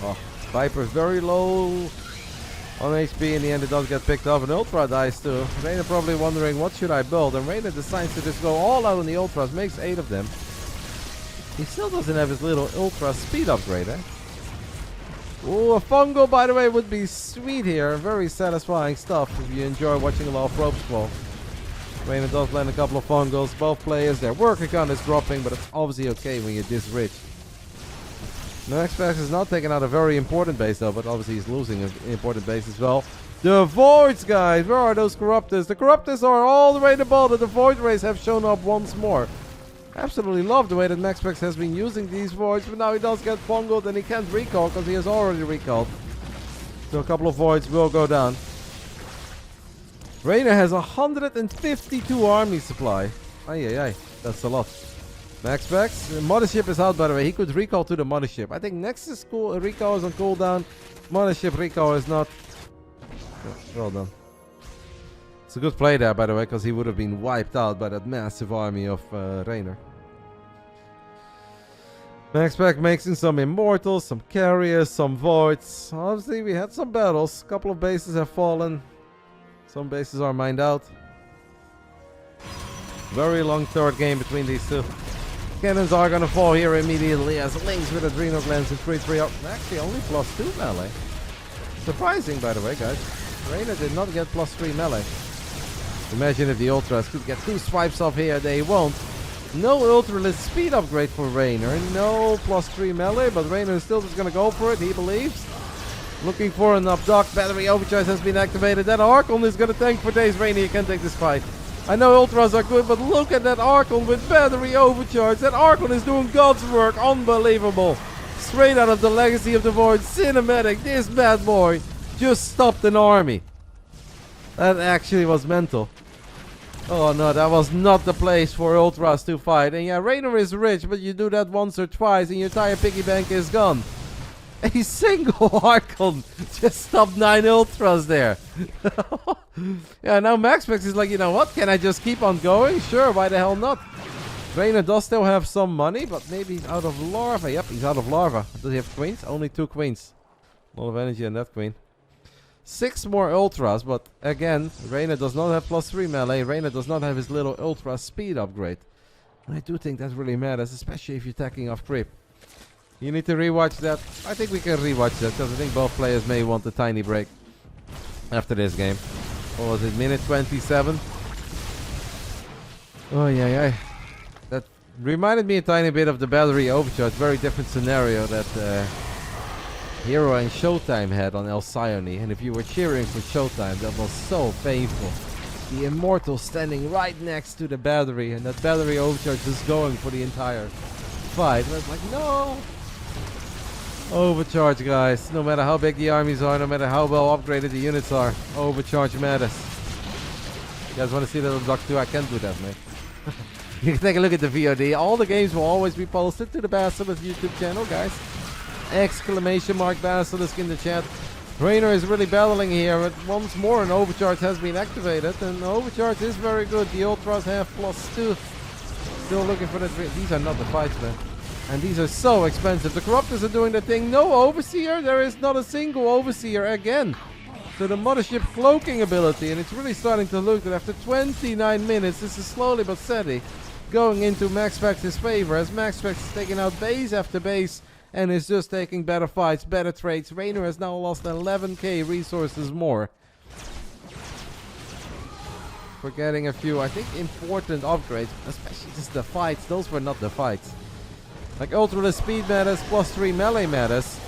Oh, Viper's very low on HP. In the end, it does get picked off. And Ultra dies too. Reynor probably wondering, what should I build? And Reynor decides to just go all out on the Ultras. Makes 8 of them. He still doesn't have his little Ultra speed upgrade, eh? Ooh, a Fungal, by the way, would be sweet here. Very satisfying stuff if you enjoy watching a lot of ropes fall. Reynor does land a couple of Fungals. Both players, their worker count is dropping, but it's obviously okay when you're this rich. MaxPax is not taking out a very important base though, but obviously he's losing an important base as well. The Voids, guys! Where are those Corruptors? The Corruptors are all the way to ball that the Void Rays have shown up once more. Absolutely love the way that MaxPax has been using these Voids, but now he does get Fungaled and he can't recall because he has already recalled. So a couple of Voids will go down. Reynor has 152 army supply. Ay, that's a lot. MaxPax, the Mothership is out by the way. He could recall to the Mothership. I think Nexus recall is on cooldown. Mothership recall is not. Well done. It's a good play there by the way, because he would have been wiped out by that massive army of Reynor. MaxPax makes in some Immortals, some Carriers, some Voids. Obviously we had some battles. A couple of bases have fallen. Some bases are mined out. Very long third game between these two. Cannons are gonna fall here immediately as Lynx with Adrenal Glands and 3-3 up. Actually only +2 melee. Surprising by the way, guys. Reynor did not get +3 melee. Imagine if the Ultras could get 2 swipes off here, they won't. No Ultralist speed upgrade for Reynor. No +3 melee, but Reynor is still just gonna go for it, he believes. Looking for an Abduct. Battery Overcharge has been activated. That Archon is going to tank for days. Reynor, you can take this fight. I know Ultras are good, but look at that Archon with Battery Overcharge. That Archon is doing God's work. Unbelievable. Straight out of the Legacy of the Void cinematic. This bad boy just stopped an army. That actually was mental. Oh no, that was not the place for Ultras to fight. And yeah, Reynor is rich, but you do that once or twice and your entire piggy bank is gone. A single Archon just stopped 9 Ultras there. Yeah, now MaxPax is like, you know what? Can I just keep on going? Sure, why the hell not? Reynor does still have some money, but maybe he's out of larva. Yep, he's out of larva. Does he have queens? Only 2 queens. A lot of energy on that queen. 6 more ultras, but again, Reynor does not have +3 melee. Reynor does not have his little ultra speed upgrade. And I do think that really matters, especially if you're attacking off creep. You need to rewatch that. I think we can rewatch that, because I think both players may want a tiny break after this game. What was it, minute 27? Oh, yeah. That reminded me a tiny bit of the battery overcharge. Very different scenario that Hero and Showtime had on Alcyone. And if you were cheering for Showtime, that was so painful. The Immortal standing right next to the battery, and that battery overcharge just going for the entire fight. And I was like, no! Overcharge, guys. No matter how big the armies are, no matter how well upgraded the units are, overcharge matters. You guys want to see that on Doc 2? I can't do that, mate. You can take a look at the VOD. All the games will always be posted to the Basilisk YouTube channel, guys. Exclamation mark Basilisk in the chat. Reynor is really battling here, but once more an overcharge has been activated, and the overcharge is very good. The ultras have +2. Still looking for the these are not the fights, man. And these are so expensive. The Corruptors are doing their thing. No Overseer. There is not a single Overseer again. So the Mothership cloaking ability, and it's really starting to look that after 29 minutes, this is slowly but steady going into MaxPax's favor, as MaxPax is taking out base after base and is just taking better fights, better trades. Reynor has now lost 11k resources more. For getting a few, I think, important upgrades, especially just the fights. Those were not the fights. Like ultra speed matters, +3 melee matters.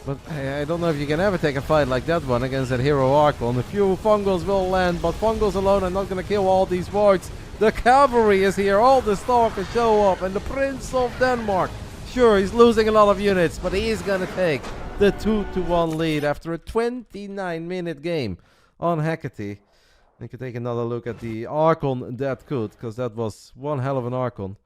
But I don't know if you can ever take a fight like that one against that Hero Archon. A few Fungals will land, but Fungals alone are not going to kill all these wards. The cavalry is here, all the Stalkers show up, and the Prince of Denmark. Sure, he's losing a lot of units, but he is going to take the 2-1 lead after a 29-minute game on Hecate. We can take another look at the Archon that could, because that was one hell of an Archon.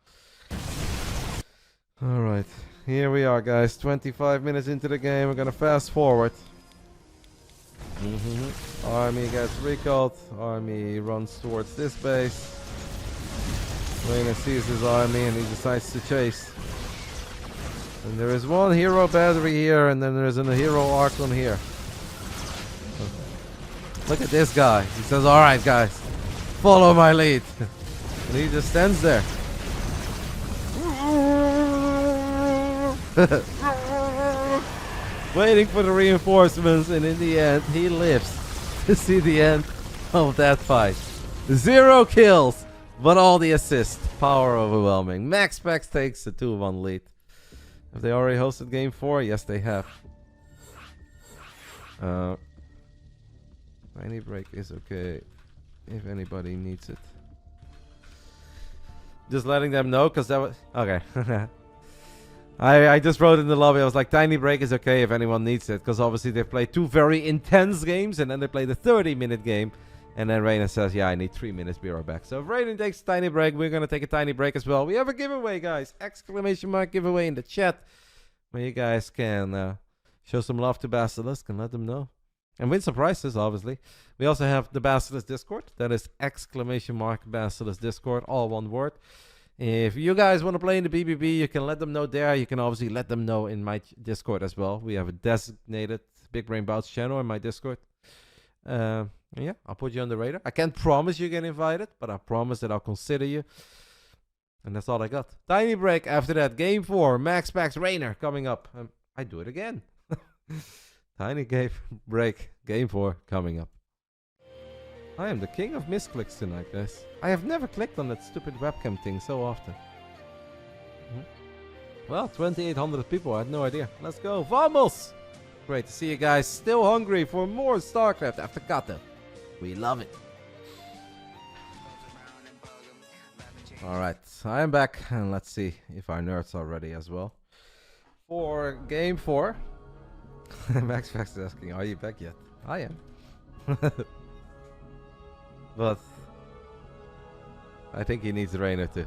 Alright, here we are, guys. 25 minutes into the game. We're gonna fast forward. Army gets recalled. Army runs towards this base. Reynor sees his army and he decides to chase. And there is one hero battery here, and then there's a hero Archon here. Look at this guy. He says, alright, guys, follow my lead. And he just stands there. Waiting for the reinforcements, and in the end he lives to see the end of that fight. 0 kills, but all the assists. Power overwhelming. MaxPax takes the 2-1 lead. Have they already hosted game 4? Yes, they have. Tiny break is okay if anybody needs it. Just letting them know, because that was okay. I just wrote in the lobby, I was like, tiny break is okay if anyone needs it, because obviously they played 2 very intense games, and then they played a 30-minute game, and then Reynor says, yeah, I need 3 minutes, be right back. So if Reynor takes a tiny break, we're going to take a tiny break as well. We have a giveaway, guys. Exclamation mark giveaway in the chat, where you guys can show some love to Basilisk and let them know. And win some prizes, obviously. We also have the Basilisk Discord. That is exclamation mark Basilisk Discord, all one word. If you guys want to play in the BBB, you can let them know there. You can obviously let them know in my Discord as well. We have a designated Big Brain Bouts channel in my Discord. Yeah, I'll put you on the radar. I can't promise you get invited, but I promise that I'll consider you. And that's all I got. Tiny break after that. Game 4, MaxPax Reynor coming up. I do it again. Tiny game break. Game 4 coming up. I am the king of misclicks tonight, guys. I have never clicked on that stupid webcam thing so often. Well, 2,800 people. I had no idea. Let's go. Vamos! Great to see you guys. Still hungry for more Starcraft after Kata. We love it. Alright, I am back. And let's see if our nerds are ready as well. For game 4. MaxPax is asking, are you back yet? I am. But I think he needs Reynor too.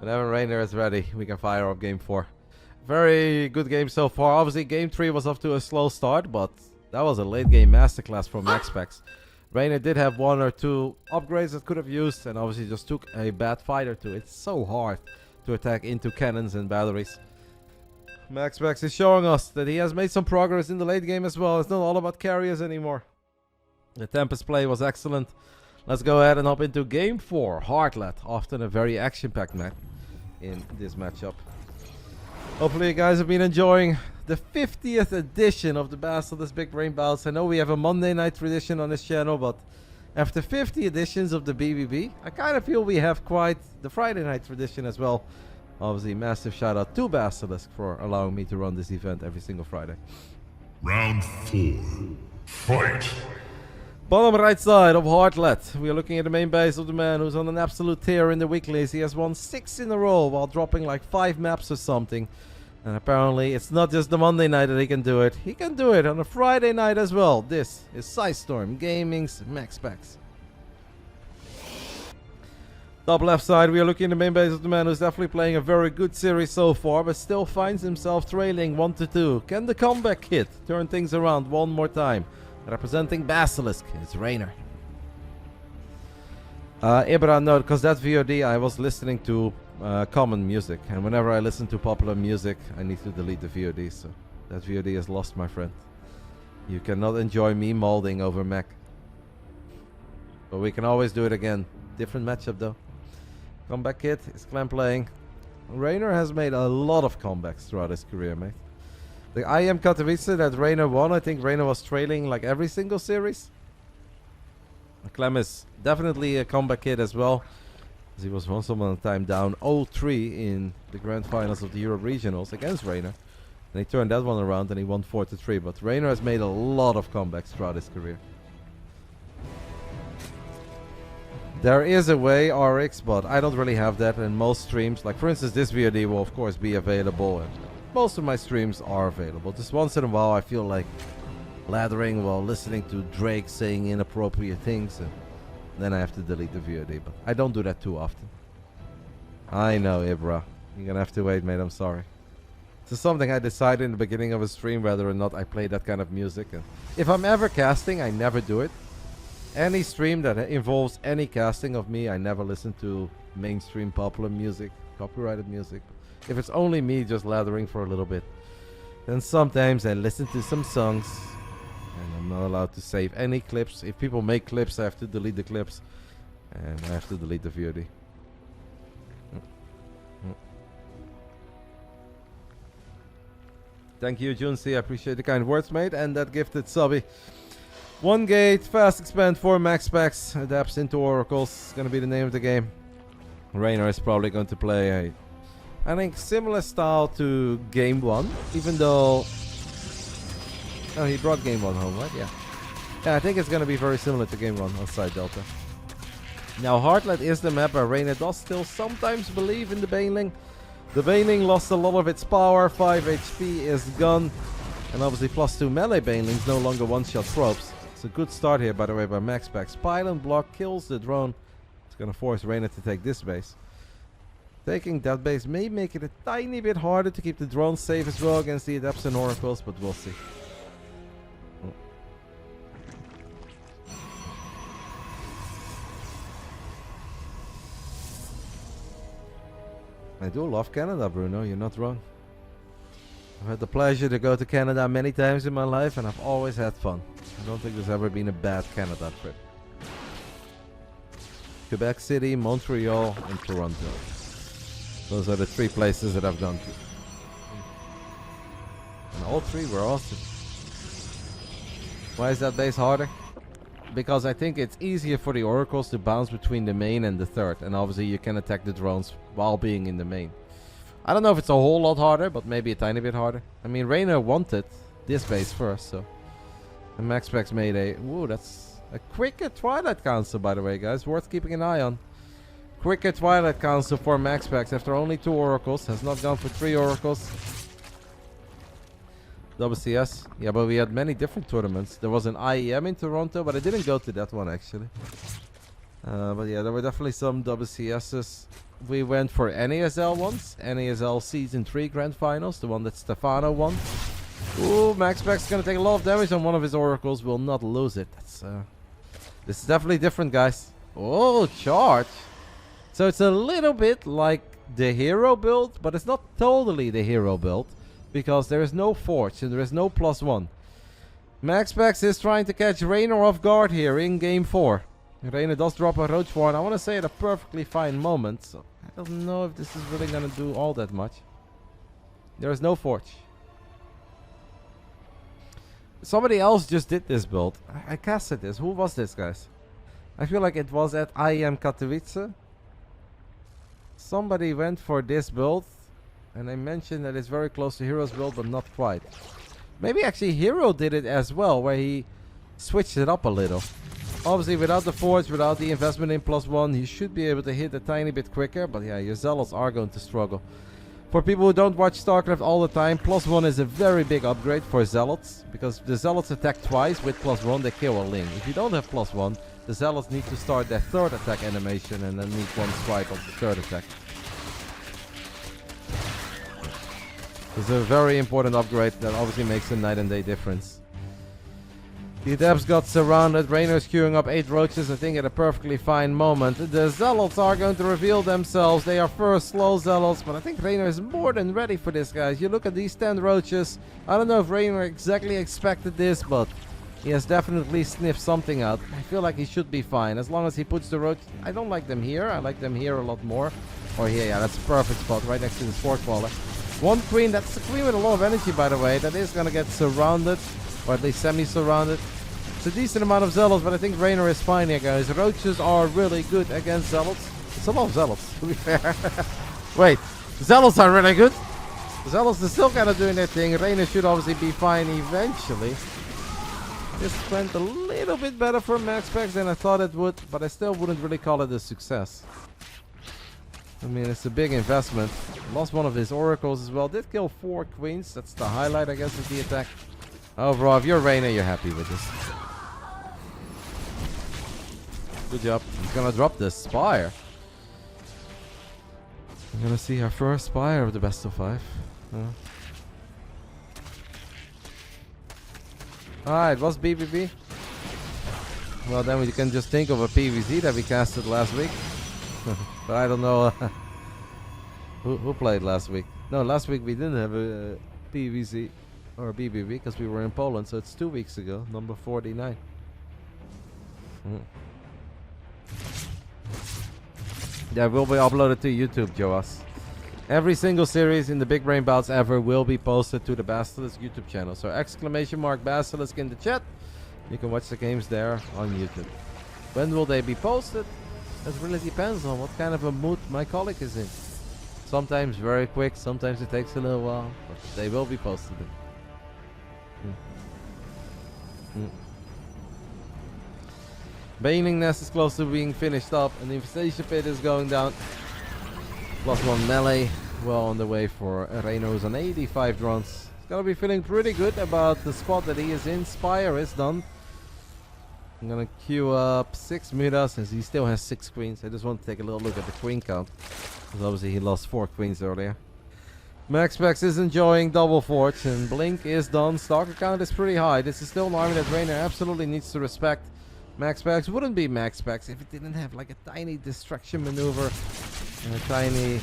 Whenever Reynor is ready, we can fire up game 4. Very good game so far. Obviously, game 3 was off to a slow start, but that was a late game masterclass from MaxPax. Reynor did have 1 or 2 upgrades that could have used, and obviously just took a bad fight or two. It's so hard to attack into cannons and batteries. MaxPax is showing us that he has made some progress in the late game as well. It's not all about carriers anymore. The Tempest play was excellent. Let's go ahead and hop into Game 4. Heartlet, often a very action-packed match in this matchup. Hopefully you guys have been enjoying the 50th edition of the BASILISK Big Brain Bouts. I know we have a Monday night tradition on this channel, but after 50 editions of the BBB, I kind of feel we have quite the Friday night tradition as well. Obviously, massive shout out to Basilisk for allowing me to run this event every single Friday. Round 4. Fight! Bottom right side of Heartlet. We are looking at the main base of the man who's on an absolute tear in the weeklies. He has won 6 in a row while dropping like 5 maps or something. And apparently it's not just the Monday night that he can do it. He can do it on a Friday night as well. This is Storm Gaming's MaxPax. Top left side, we are looking at the main base of the man who's definitely playing a very good series so far, but still finds himself trailing 1-2. Can the comeback hit turn things around one more time? Representing Basilisk, it's Reynor. Ibra, no, because that VOD I was listening to common music, and whenever I listen to popular music, I need to delete the VOD, so that VOD is lost, my friend. You cannot enjoy me molding over Mac. But we can always do it again. Different matchup though. Comeback kit is Clan playing. Reynor has made a lot of comebacks throughout his career, mate. The IM Katowice that Reynor won, I think Reynor was trailing like every single series. Clem is definitely a comeback kid as well. He was once upon a time down 0-3 in the grand finals of the Europe Regionals against Reynor. And he turned that one around and he won 4-3. But Reynor has made a lot of comebacks throughout his career. There is a way, RX, but I don't really have that in most streams. Like for instance, this VOD will of course be available. And most of my streams are available. Just once in a while I feel like lathering while listening to Drake saying inappropriate things. And then I have to delete the VOD. But I don't do that too often. I know, Ibra. You're gonna have to wait, mate. I'm sorry. This is something I decided in the beginning of a stream whether or not I play that kind of music. And if I'm ever casting, I never do it. Any stream that involves any casting of me, I never listen to mainstream popular music, copyrighted music. If it's only me just lathering for a little bit, then sometimes I listen to some songs and I'm not allowed to save any clips. If people make clips, I have to delete the clips and I have to delete the VOD. Thank you, Junsi. I appreciate the kind words, mate, and that gifted subby. 1 gate, fast expand for MaxPax, adapts into oracles, gonna be the name of the game. Reynor is probably going to play a, I think, similar style to Game 1, even though... Oh, he brought Game 1 home, right? Yeah. Yeah, I think it's gonna be very similar to Game 1 on side Delta. Now, Heartlet is the map where Reynor does still sometimes believe in the Baneling. The Baneling lost a lot of its power, 5 HP is gone, and obviously +2 melee Banelings no longer one-shot probes. A good start here, by the way, by MaxPax. Pylon block kills the drone. It's gonna force Reynor to take this base. Taking that base may make it a tiny bit harder to keep the drones safe as well against the Adepts and Oracles, but we'll see. I do love Canada, Bruno. You're not wrong. I've had the pleasure to go to Canada many times in my life and I've always had fun. I don't think there's ever been a bad Canada trip. Quebec City, Montreal, and Toronto. Those are the 3 places that I've gone to. And all 3 were awesome. Why is that base harder? Because I think it's easier for the Oracles to bounce between the main and the third. And obviously you can attack the drones while being in the main. I don't know if it's a whole lot harder, but maybe a tiny bit harder. I mean, Reynor wanted this base first, so... And MaxPax made a... Ooh, that's a quicker Twilight Council, by the way, guys. Worth keeping an eye on. Quicker Twilight Council for MaxPax after only 2 Oracles. Has not gone for 3 Oracles. WCS. Yeah, but we had many different tournaments. There was an IEM in Toronto, but I didn't go to that one, actually. But yeah, there were definitely some WCSs. We went for NASL once. NASL Season 3 Grand Finals. The one that Stefano won. Ooh, MaxPax is going to take a lot of damage on one of his Oracles. Will not lose it. That's, this is definitely different, guys. Oh, charge. So it's a little bit like the hero build, but it's not totally the hero build. because there is no forge and there is no +1. MaxPax is trying to catch Reynor off guard here in game 4. Reynor does drop a Roach Warren. I want to say at a perfectly fine moment. So I don't know if this is really going to do all that much. There is no forge. Somebody else just did this build. I casted this. Who was this, guys? I feel like it was at IEM Katowice. Somebody went for this build. And I mentioned that it's very close to Hero's build, but not quite. Maybe actually Hero did it as well, where he switched it up a little. Obviously, without the forge, without the investment in +1, you should be able to hit a tiny bit quicker. But yeah, your Zealots are going to struggle. For people who don't watch Starcraft all the time, +1 is a very big upgrade for Zealots. Because the Zealots attack twice with +1, they kill a Ling. If you don't have +1, the Zealots need to start their third attack animation and then need one strike of the third attack. It's a very important upgrade that obviously makes a night and day difference. The Adepts got surrounded. Reynor's queuing up 8 roaches, I think, at a perfectly fine moment. The Zealots are going to reveal themselves. They are first slow Zealots, but I think Reynor is more than ready for this, guys. You look at these 10 roaches. I don't know if Reynor exactly expected this, but he has definitely sniffed something out. I feel like he should be fine, as long as he puts the roach. I don't like them here. I like them here a lot more. Or here, yeah, that's a perfect spot, right next to the Sport Crawler. One queen, that's the queen with a lot of energy, by the way. That is going to get surrounded, or at least semi-surrounded. It's a decent amount of Zealots, but I think Reynor is fine here, guys. Roaches are really good against Zealots. It's a lot of Zealots, to be fair. Wait, Zealots are really good? Zealots are still kind of doing their thing. Reynor should obviously be fine eventually. This went a little bit better for MaxPax than I thought it would, but I still wouldn't really call it a success. I mean, it's a big investment. Lost one of his oracles as well. Did kill 4 queens. That's the highlight, I guess, of the attack. Overall, if you're Reynor, you're happy with this. Good job. He's gonna drop this Spire. I'm gonna see our first Spire of the best of 5. Alright, it was BBB. Well, then we can just think of a PVZ that we casted last week. But I don't know who played last week. No, last week we didn't have a PVZ or a BBB because we were in Poland, so it's 2 weeks ago, number 49. That will be uploaded to YouTube, Joas. Every single series in the Big Brain Bouts ever will be posted to the Basilisk YouTube channel. So ! Basilisk in the chat. You can watch the games there on YouTube. When will they be posted? That really depends on what kind of a mood my colleague is in. Sometimes very quick, sometimes it takes a little while, but they will be posted. Baning Nest is close to being finished up, and the Infestation Pit is going down. +1 melee, well on the way for Reynor, who's on 85 drones. He's gonna be feeling pretty good about the spot that he is in. Spire is done. I'm gonna queue up 6 mutas since he still has 6 queens. I just want to take a little look at the queen count, because obviously he lost 4 queens earlier. MaxPax is enjoying double forge, and Blink is done. Stalker count is pretty high. This is still an army that Reynor absolutely needs to respect. MaxPax wouldn't be MaxPax if it didn't have like a tiny distraction maneuver and a tiny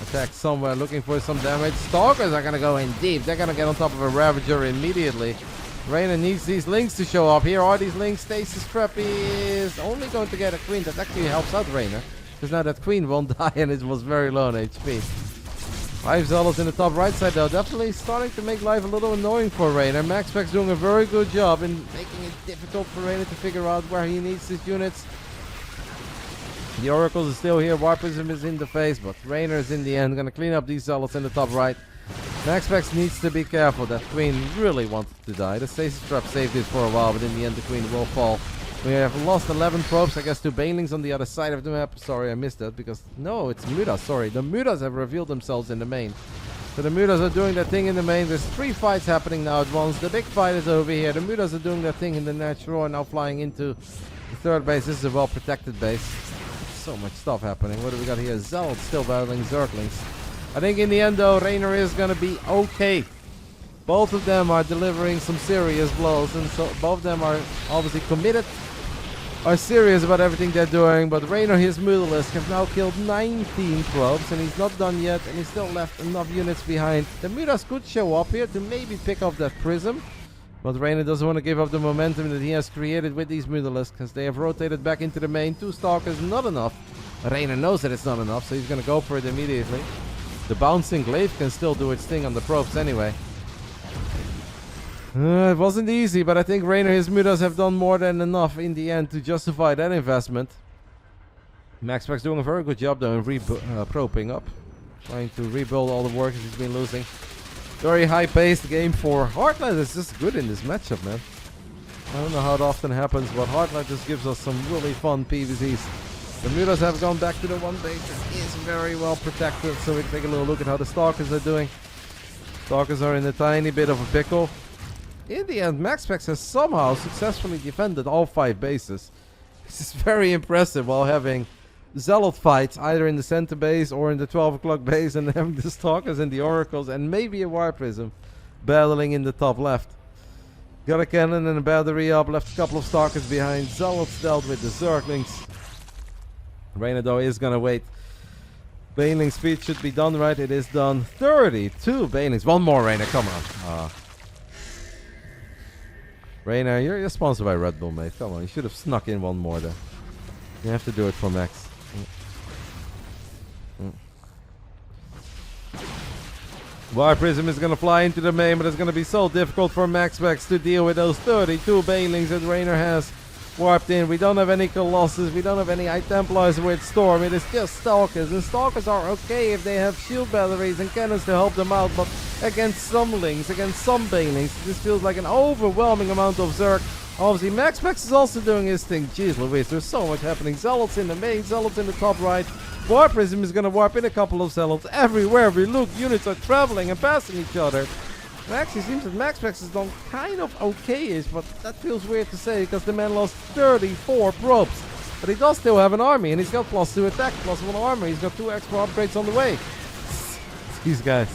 attack somewhere looking for some damage. Stalkers are gonna go in deep. They're gonna get on top of a Ravager immediately. Reynor needs these links to show up. Here are these links. Stasis Trap is only going to get a queen. That actually helps out Reynor, because now that queen won't die and it was very low on HP. 5 Zealots in the top right side though. Definitely starting to make life a little annoying for Reynor. MaxPax doing a very good job in making it difficult for Reynor to figure out where he needs his units. The Oracles are still here. Warpism is in the face, but Reynor is in the end going to clean up these Zealots in the top right. MaxPax needs to be careful. That queen really wanted to die. The Stasis Trap saved it for a while, but in the end the queen will fall. We have lost 11 probes, I guess, to Banelings on the other side of the map. Sorry, I missed that because... No, it's Mutas, sorry. The Mutas have revealed themselves in the main. So the Mutas are doing their thing in the main. There's 3 fights happening now at once. The big fight is over here. The Mutas are doing their thing in the natural and now flying into the third base. This is a well-protected base. So much stuff happening. What do we got here? Zeld still battling Zerglings. I think in the end, though, Reynor is going to be okay. Both of them are delivering some serious blows, and so both of them are obviously committed. are serious about everything they're doing. But Reynor, his Mutalisk, have now killed 19 probes, and he's not done yet, and he's still left enough units behind. The Mutas could show up here to maybe pick up that Prism, but Reynor doesn't want to give up the momentum that he has created with these Mutalisks, because they have rotated back into the main. 2 Stalkers, not enough. Reynor knows that it's not enough, so he's going to go for it immediately. The bouncing glaive can still do its thing on the probes anyway. It wasn't easy, but I think Reynor and his Mutas have done more than enough in the end to justify that investment. MaxPax doing a very good job though in probing up. Trying to rebuild all the workers he's been losing. Very high-paced game for Heartlight. Is just good in this matchup, man. I don't know how it often happens, but Heartlight just gives us some really fun PvZs. The Mutas have gone back to the one base that is very well protected, so we can take a little look at how the Stalkers are doing. Stalkers are in a tiny bit of a pickle. In the end, MaxPax has somehow successfully defended all 5 bases. This is very impressive while having Zealot fights either in the center base or in the 12 o'clock base, and having the Stalkers and the Oracles and maybe a Wire Prism battling in the top left. Got a cannon and a battery up, left a couple of Stalkers behind. Zealots dealt with the Zerglings. Reynor though is gonna wait. Baneling speed should be done right. It is done. 32 Banelings. One more, Reynor. Come on. Reynor, you're sponsored by Red Bull, mate. Come on. You should have snuck in one more there. You have to do it for Max. Wire Prism is gonna fly into the main, but it's gonna be so difficult for MaxPax to deal with those 32 Banelings that Reynor has warped in. We don't have any Colossus, we don't have any High Templars with Storm. It is just Stalkers, and Stalkers are okay if they have shield batteries and cannons to help them out, but against some Lings, against some Banelings, this feels like an overwhelming amount of Zerg. Obviously, MaxPax is also doing his thing. Jeez Louise, there's so much happening. Zealots in the main, Zealots in the top right. Warp Prism is going to warp in a couple of Zealots. Everywhere we look, units are traveling and passing each other. It actually seems that MaxPax has done kind of okay-ish, but that feels weird to say because the man lost 34 probes. But he does still have an army, and he's got +2 attack, +1 armor. He's got 2 extra upgrades on the way. These guys.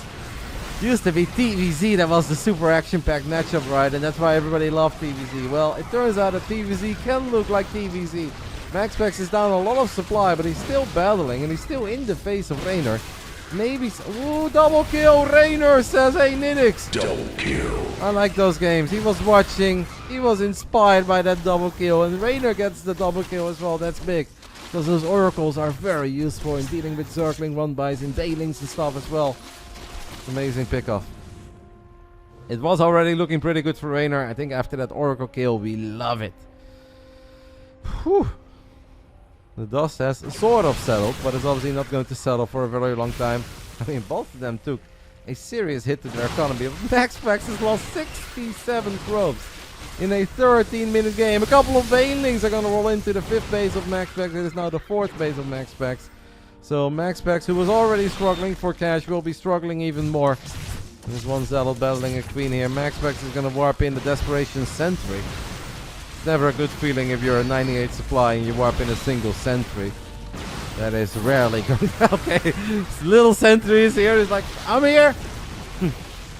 Used to be TVZ, that was the super action-packed matchup, right? And that's why everybody loved TVZ. Well, it turns out that TVZ can look like TVZ. MaxPax is down a lot of supply, but he's still battling, and he's still in the face of Reynor. Maybe... Ooh, double kill! Reynor says, hey, Nidix! Double kill. I like those games. He was watching. He was inspired by that double kill. And Reynor gets the double kill as well. That's big. Because those Oracles are very useful in dealing with Zergling one-buys and Banelings and stuff as well. Amazing pickoff. It was already looking pretty good for Reynor. I think after that Oracle kill, we love it. Whew. The dust has sort of settled, but it's obviously not going to settle for a very long time. I mean, both of them took a serious hit to their economy. MaxPax has lost 67 probes in a 13-minute game. A couple of Banelings are going to roll into the 5th base of MaxPax. It is now the 4th base of MaxPax. So MaxPax, who was already struggling for cash, will be struggling even more. There's one Zealot battling a Queen here. MaxPax is going to warp in the Desperation Sentry. It's never a good feeling if you're a 98 supply and you warp in a single Sentry. That is rarely going. Okay, little Sentry is here. He's like, I'm here.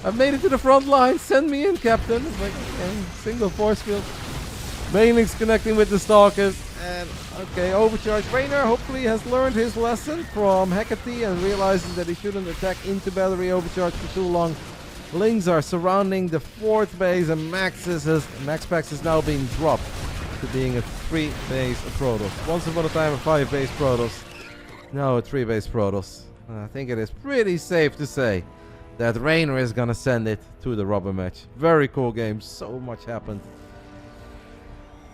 I've made it to the front line. Send me in, Captain. It's like, okay, single force field. Banelings connecting with the Stalkers. And, okay, Overcharge. Reynor hopefully has learned his lesson from Hecate and realizes that he shouldn't attack into battery overcharge for too long. Lings are surrounding the 4th base, and MaxPax is now being dropped to being a 3-base Protoss. Once upon a time a 5-base Protoss. Now a 3-base Protoss. I think it is pretty safe to say that Reynor is gonna send it to the rubber match. Very cool game. So much happened.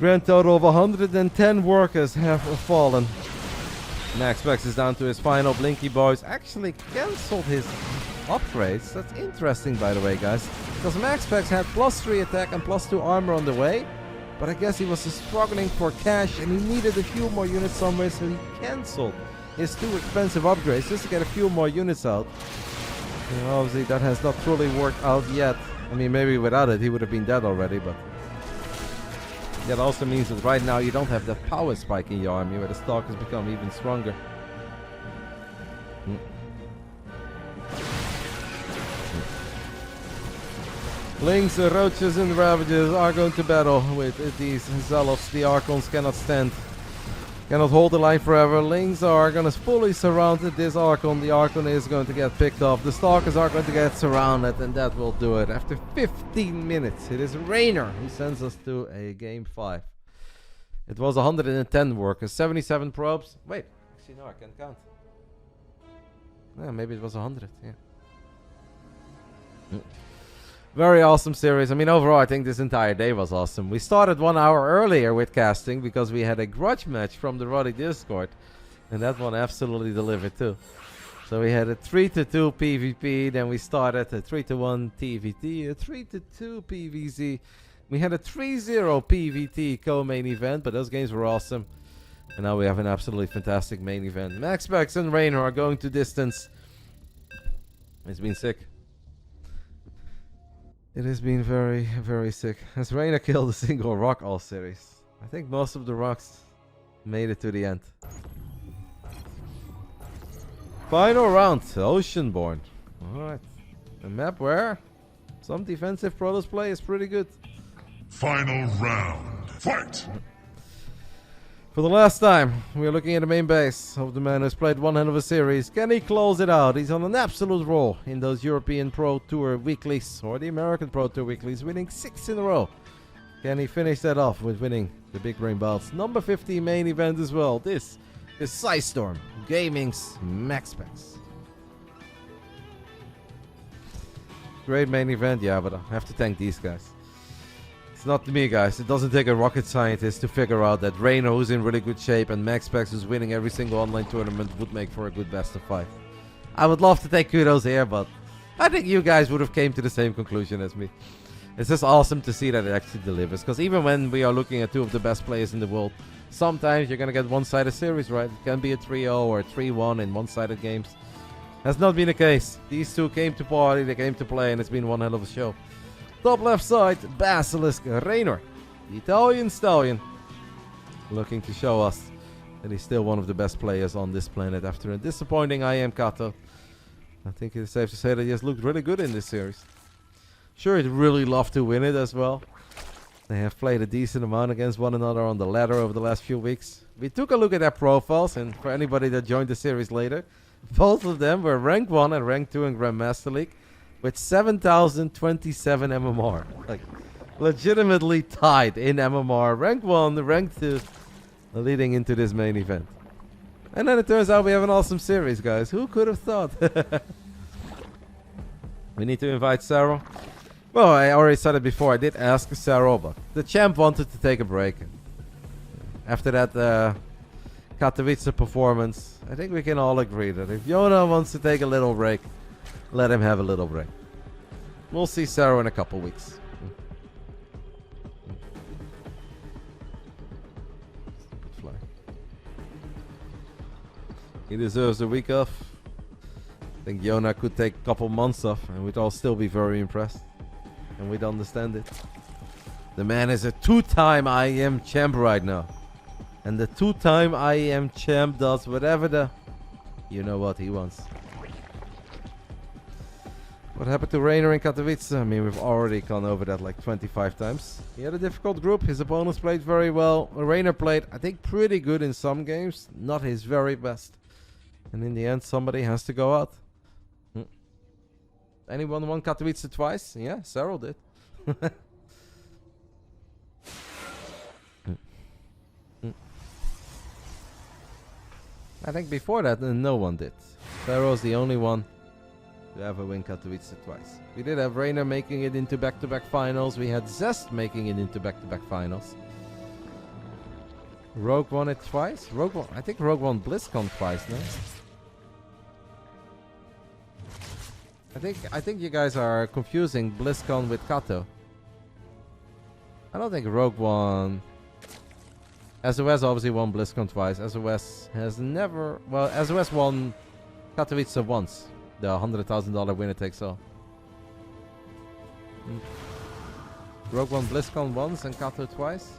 Grand total of 110 workers have fallen. MaxPax is down to his final. Blinky Boys actually cancelled his upgrades. That's interesting, by the way, guys. Because MaxPax had +3 attack and +2 armor on the way. But I guess he was struggling for cash and he needed a few more units somewhere, so he cancelled his 2 expensive upgrades just to get a few more units out. And obviously that has not truly worked out yet. I mean, maybe without it he would have been dead already, but that also means that right now you don't have the power spike in your army where the Stalkers become even stronger. Lings, Roaches, and Ravages are going to battle with these Zealots. The Archons cannot stand. Cannot hold the line forever. Lings are going to fully surround this Archon. The Archon is going to get picked off. The Stalkers are going to get surrounded, and that will do it. After 15 minutes, it is Reynor who sends us to a game 5. It was 110 workers, 77 probes. Wait, actually no, I can't count. Yeah, maybe it was 100, yeah. Very awesome series. I mean, overall, I think this entire day was awesome. We started 1 hour earlier with casting because we had a grudge match from the RotterdaM Discord. And that one absolutely delivered too. So we had a 3-2 PvP, then we started a 3-1 TVT, a 3-2 PvZ. We had a 3-0 PvT co-main event, but those games were awesome. And now we have an absolutely fantastic main event. MaxPax and Reynor are going to distance. It's been sick. It has been very, very sick. Has Reynor killed a single rock all series? I think most of the rocks made it to the end. Final round, Oceanborn. Alright. A map where some defensive Protoss play is pretty good. Final round. Fight! For the last time, we are looking at the main base of the man who's played one hell of a series. Can he close it out? He's on an absolute roll in those European Pro Tour weeklies, or the American Pro Tour weeklies, winning 6 in a row. Can he finish that off with winning the Big Brain Bouts? Number 50 main event as well. This is Storm Gaming's MaxPax. Great main event, yeah, but I have to thank these guys. It's not me, guys. It doesn't take a rocket scientist to figure out that Reynor, who's in really good shape, and MaxPax, who's winning every single online tournament, would make for a good best of 5. I would love to take kudos here, but I think you guys would have came to the same conclusion as me. It's just awesome to see that it actually delivers, because even when we are looking at 2 of the best players in the world, sometimes you're going to get one-sided series, right? It can be a 3-0 or a 3-1 in one-sided games. Has not been the case. These 2 came to party, they came to play, and it's been one hell of a show. Top left side, Basilisk Reynor, the Italian stallion, looking to show us that he's still one of the best players on this planet after a disappointing IM Kato. I think it's safe to say that he has looked really good in this series. Sure, he'd really love to win it as well. They have played a decent amount against one another on the ladder over the last few weeks. We took a look at their profiles, and for anybody that joined the series later, both of them were rank 1 and rank 2 in Grandmaster League, with 7,027 MMR. Like, legitimately tied in MMR. Rank 1, rank 2, leading into this main event. And then it turns out we have an awesome series, guys. Who could have thought? We need to invite Sarah. Well, I already said it before. I did ask Sarah, but the champ wanted to take a break. After that Katowice performance, I think we can all agree that if Yona wants to take a little break, let him have a little break. We'll see Sarah in a couple weeks. He deserves a week off. I think Yona could take a couple months off and we'd all still be very impressed. And we'd understand it. The man is a 2-time IEM champ right now. And the 2-time IEM champ does whatever the... You know what he wants. What happened to Reynor in Katowice? I mean, we've already gone over that like 25 times. He had a difficult group. His opponents played very well. Reynor played, I think, pretty good in some games. Not his very best. And in the end, somebody has to go out. Anyone won Katowice twice? Yeah, Cyril did. I think before that, no one did. Cyril's the only one to ever win Katowice twice. We did have Reynor making it into back-to-back finals. We had Zest making it into back-to-back finals. Rogue won it twice. I think Rogue won BlizzCon twice, no? I think you guys are confusing BlizzCon with Kato. I don't think Rogue won. SOS obviously won BlizzCon twice. SOS has never... Well, SOS won Katowice once. The $100,000 winner takes all. Rogue won BlizzCon once and Kato twice?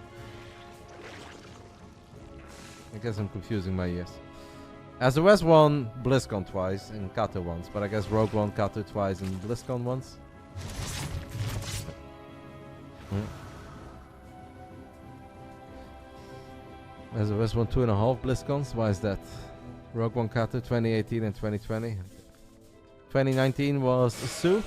I guess I'm confusing my years. SOS won BlizzCon twice and Kato once, but I guess Rogue won Kato twice and BlizzCon once. As a West won 2.5 BlizzCons. Why is that? Rogue One Kata 2018 and 2020. 2019 was Sue.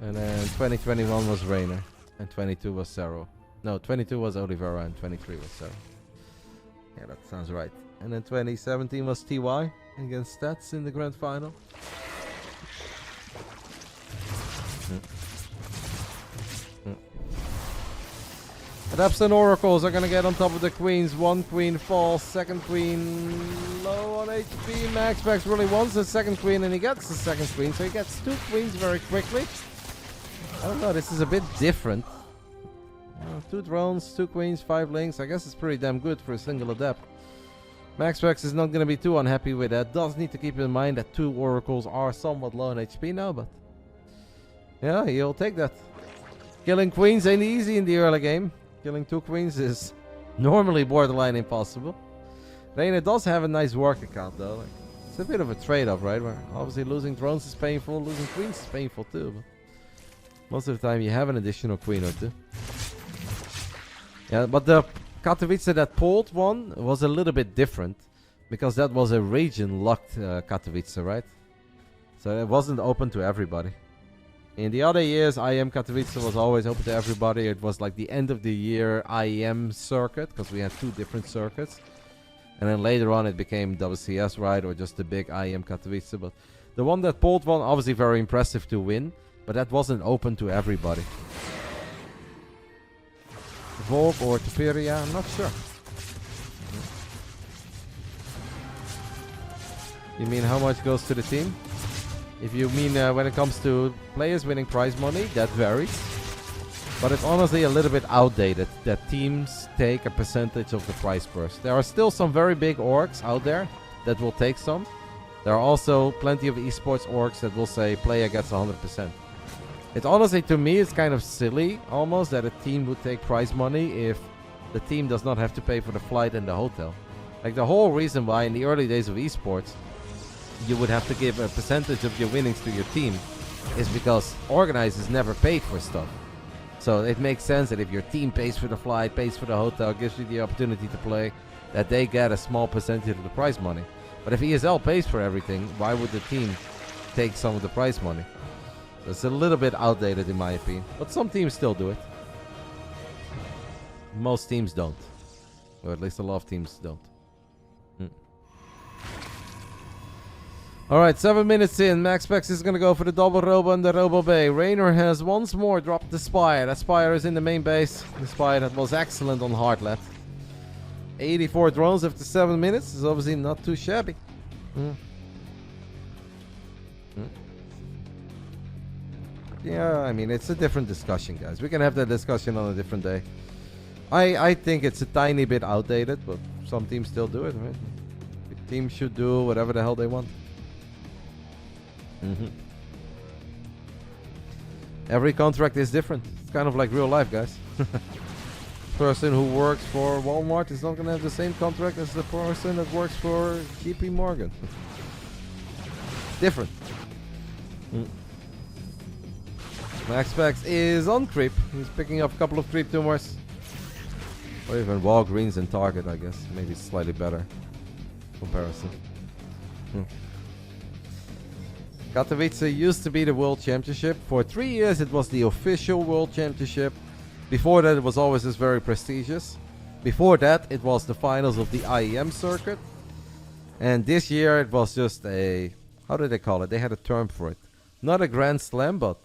And then 2021 was Reynor. And 22 was Zero. No, 22 was Oliveira and 23 was Zero. Yeah, that sounds right. And then 2017 was TY against Stats in the grand final. Adepts and Oracles are gonna get on top of the Queens. One Queen falls, second Queen low on HP. MaxPax really wants the second Queen and he gets the second Queen, so he gets 2 Queens very quickly. I don't know, this is a bit different. 2 drones, 2 Queens, 5 links. I guess it's pretty damn good for a single Adept. MaxPax is not gonna be too unhappy with that. Does need to keep in mind that 2 Oracles are somewhat low on HP now, but yeah, he'll take that. Killing Queens ain't easy in the early game. Killing 2 Queens is normally borderline impossible. Reynor does have a nice work account though. Like, it's a bit of a trade-off, right? Where obviously losing drones is painful, losing Queens is painful too. But most of the time you have an additional Queen or 2. Yeah, but the Katowice that pulled one was a little bit different. Because that was a region-locked Katowice, right? So it wasn't open to everybody. In the other years, IEM Katowice was always open to everybody. It was like the end of the year IEM circuit, because we had 2 different circuits. And then later on it became WCS, right? Or just the big IEM Katowice. But the one that pulled one, obviously very impressive to win. But that wasn't open to everybody. Volk or Teperia, I'm not sure. You mean how much goes to the team? If you mean when it comes to players winning prize money, that varies. But it's honestly a little bit outdated that teams take a percentage of the prize purse. There are still some very big orgs out there that will take some. There are also plenty of esports orgs that will say player gets 100%. It's honestly, to me, it's kind of silly almost that a team would take prize money if the team does not have to pay for the flight and the hotel. Like the whole reason why in the early days of esports you would have to give a percentage of your winnings to your team is because organizers never paid for stuff. So it makes sense that if your team pays for the flight, pays for the hotel, gives you the opportunity to play, that they get a small percentage of the prize money. But if ESL pays for everything, why would the team take some of the prize money? So it's a little bit outdated in my opinion. But some teams still do it. Most teams don't. Or at least a lot of teams don't. Alright, 7 minutes in. MaxPax is going to go for the double Robo and the Robo Bay. Reynor has once more dropped the Spire. That Spire is in the main base. The Spire that was excellent on Hardlet. 84 drones after 7 minutes is obviously not too shabby. Yeah, I mean, it's a different discussion, guys. We can have that discussion on a different day. I think it's a tiny bit outdated, but some teams still do it, right? The teams should do whatever the hell they want. Every contract is different. It's kind of like real life, guys. Person who works for Walmart is not going to have the same contract as the person that works for JP Morgan. Different. MaxPax is on creep. He's picking up a couple of creep tumors. Or even Walgreens and Target, I guess. Maybe slightly better comparison. Katowice used to be the World Championship. For 3 years it was the official World Championship. Before that it was always just very prestigious. Before that it was the finals of the IEM circuit. And this year it was just a... How did they call it? They had a term for it. Not a Grand Slam, but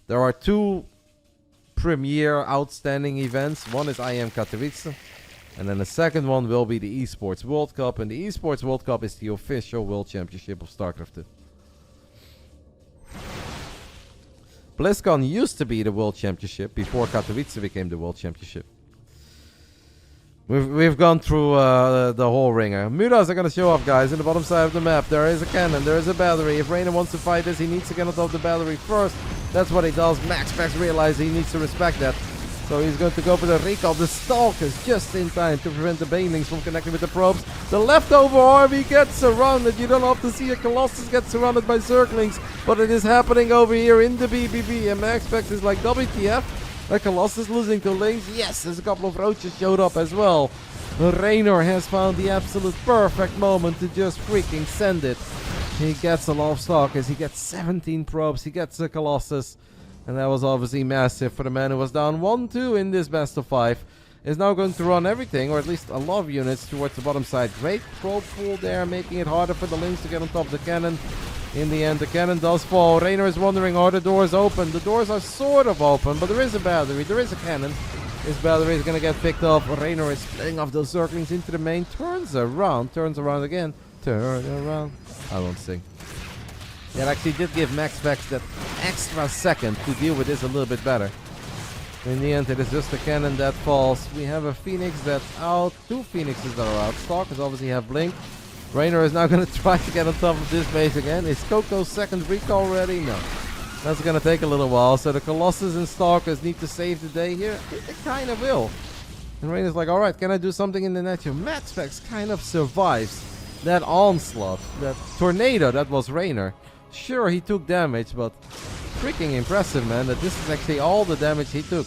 there are 2 premier outstanding events. One is IEM Katowice. And then the second one will be the Esports World Cup. And the Esports World Cup is the official World Championship of Starcraft 2. BlizzCon used to be the World Championship before Katowice became the World Championship. We've gone through the whole ringer. Mudas are going to show up, guys, in the bottom side of the map. There is a cannon, there is a battery. If Reynor wants to fight this, he needs to get on top of the battery first. That's what he does. MaxPax realizes he needs to respect that. So he's going to go for the recall. The Stalkers just in time to prevent the Banelings from connecting with the probes. The leftover army gets surrounded. You don't often see a Colossus get surrounded by Zerglings, but it is happening over here in the BBB. And MaxPax is like, WTF? The Colossus losing to Lings? Yes, there's a couple of roaches showed up as well. Reynor has found the absolute perfect moment to just freaking send it. He gets a lot of Stalkers. He gets 17 probes. He gets a Colossus. And that was obviously massive for the man who was down 1-2 in this best of 5. Is now going to run everything, or at least a lot of units, towards the bottom side. Great probe pool there, making it harder for the Lynx to get on top of the cannon. In the end, the cannon does fall. Reynor is wondering, are the doors open? The doors are sort of open, but there is a battery. There is a cannon. This battery is going to get picked up. Reynor is splitting off those Zerglings into the main. Turns around again. Turn around. I won't sing. That actually did give MaxPax that extra second to deal with this a little bit better. In the end, it is just a cannon that falls. We have a Phoenix that's out. 2 Phoenixes that are out. Stalkers obviously have Blink. Reynor is now going to try to get on top of this base again. Is Coco's second recall ready? No. That's going to take a little while. So the Colossus and Stalkers need to save the day here. They kind of will. And Reynor's like, alright, can I do something in the net here? MaxPax kind of survives that onslaught. That tornado that was Reynor. Sure, he took damage, but freaking impressive, man, that this is actually all the damage he took.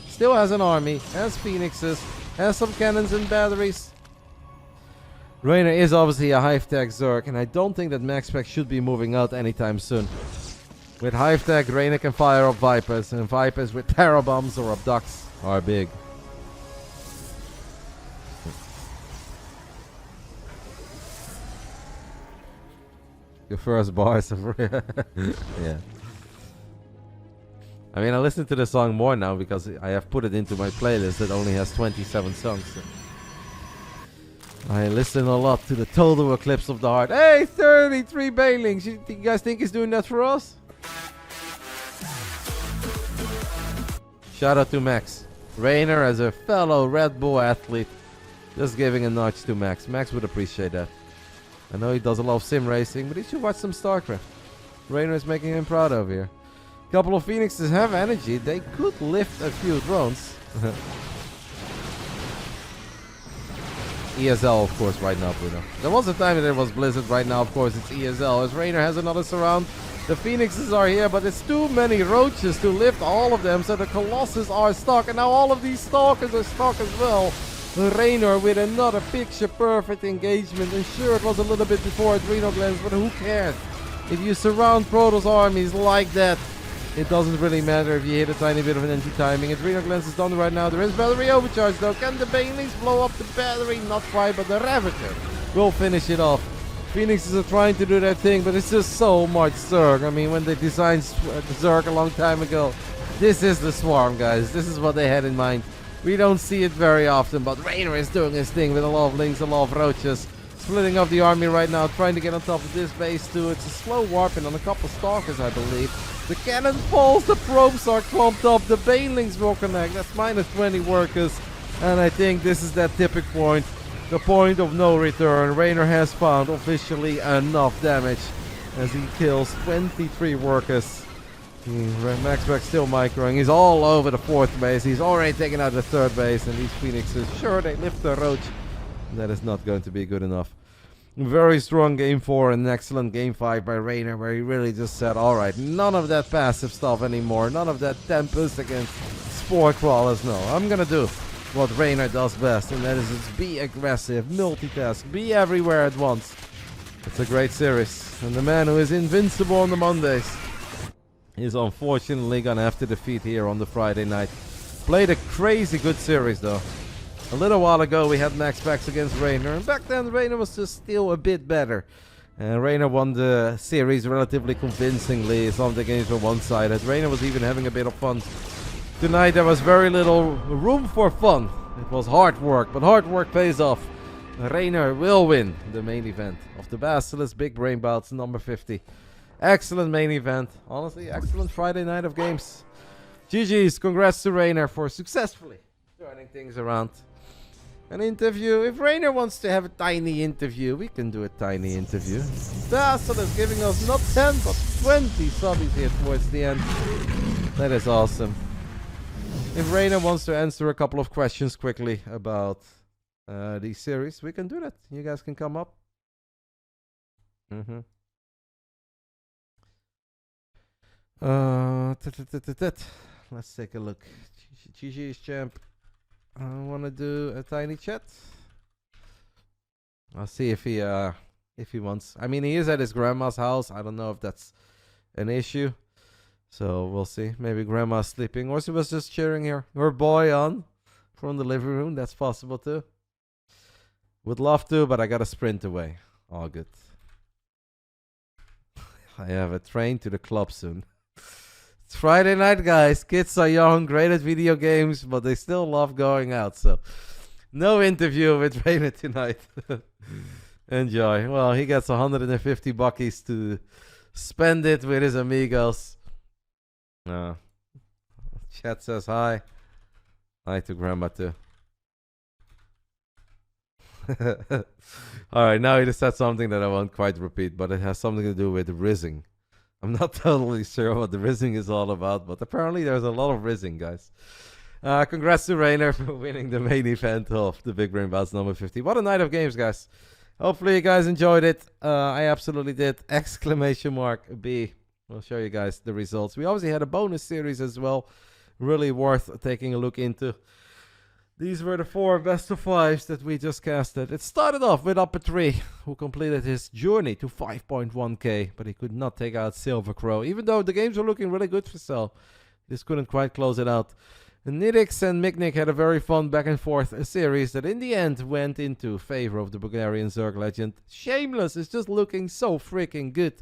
Still has an army, has Phoenixes, has some cannons and batteries. Reynor is obviously a Hive-Tech Zerg, and I don't think that MaxPax should be moving out anytime soon. With Hive-Tech, Reynor can fire up Vipers, and Vipers with Terror Bombs or Abducts are big. Your first bars of yeah. I mean, I listen to the song more now because I have put it into my playlist that only has 27 songs. So I listen a lot to the Total Eclipse of the Heart. Hey, 33 Banelings! You guys think he's doing that for us? Shout out to Max. Reynor as a fellow Red Bull athlete. Just giving a notch to Max. Max would appreciate that. I know he does a lot of sim racing, but he should watch some Starcraft. Reynor is making him proud over here. A couple of Phoenixes have energy. They could lift a few drones. ESL, of course, right now, Bruno. There was a time that it was Blizzard. Right now, of course, it's ESL. As Reynor has another surround. The Phoenixes are here, but it's too many roaches to lift all of them. So the Colossus are stuck. And now all of these Stalkers are stuck as well. Reynor with another picture-perfect engagement. And sure, it was a little bit before Adrenal Glands, but who cares? If you surround Protoss armies like that, it doesn't really matter if you hit a tiny bit of an anti-timing. Adrenal Glands is done right now. There is battery overcharge though. Can the Banelings blow up the battery? Not quite, but the Ravager will finish it off. Phoenixes are trying to do their thing, but it's just so much Zerg. I mean, when they designed Zerg a long time ago, this is the swarm, guys. This is what they had in mind. We don't see it very often, but Reynor is doing his thing with a lot of Lings, a lot of roaches. Splitting up the army right now, trying to get on top of this base too. It's a slow warping on a couple Stalkers, I believe. The cannon falls, the probes are clumped up, the Banelings will connect. That's minus 20 workers. And I think this is that tipping point. The point of no return. Reynor has found officially enough damage as he kills 23 workers. MaxPax still microing. He's all over the 4th base. He's already taken out the 3rd base. And these Phoenixes, sure, they lift the roach. That is not going to be good enough. Very strong game 4 and excellent game 5 by Reynor, where he really just said, alright, none of that passive stuff anymore. None of that Tempest against Spore Crawlers. No, I'm gonna do what Reynor does best, and that is just be aggressive, multitask, be everywhere at once. It's a great series. And the man who is invincible on the Mondays is unfortunately gonna have to defeat here on the Friday night. Played a crazy good series though. A little while ago we had MaxPax against Reynor, and back then Reynor was just still a bit better. And Reynor won the series relatively convincingly, something against one side, as Reynor was even having a bit of fun. Tonight there was very little room for fun. It was hard work, but hard work pays off. Reynor will win the main event of the BASILISK Big Brain Bouts number 50. Excellent main event. Honestly, excellent Friday night of games. GG's, congrats to Reynor for successfully turning things around. An interview. If Reynor wants to have a tiny interview, we can do a tiny interview. BASILISK giving us not 10 but 20 subbies here towards the end. That is awesome. If Reynor wants to answer a couple of questions quickly about the series, we can do that. You guys can come up. Let's take a look. GG is champ. I want to do a tiny chat. I'll see if he wants. I mean, he is at his grandma's house. I don't know if that's an issue. So we'll see. Maybe grandma's sleeping, or she was just cheering her boy on from the living room. That's possible too. Would love to, but I gotta sprint away. All good. I have a train to the club soon. It's Friday night, guys. Kids are young, great at video games, but they still love going out. So no interview with Reynor tonight. Enjoy. Well, he gets 150 buckies to spend it with his amigos. Chat says hi. Hi to grandma too. Alright, now he just said something that I won't quite repeat, but it has something to do with rizzing. I'm not totally sure what the rizzing is all about, but apparently there's a lot of rizzing, guys. Congrats to Reynor for winning the main event of the Big Brain Bouts number 50. What a night of games, guys. Hopefully you guys enjoyed it. I absolutely did. Exclamation mark B. We'll show you guys the results. We obviously had a bonus series as well. Really worth taking a look into. These were the 4 best of 5s that we just casted. It started off with Upper 3, who completed his journey to 5.1k, but he could not take out Silver Crow. Even though the games were looking really good for Cell, just couldn't quite close it out. Nidix and Miknik had a very fun back and forth series that in the end went into favor of the Bulgarian Zerg legend. Shameless is just looking so freaking good.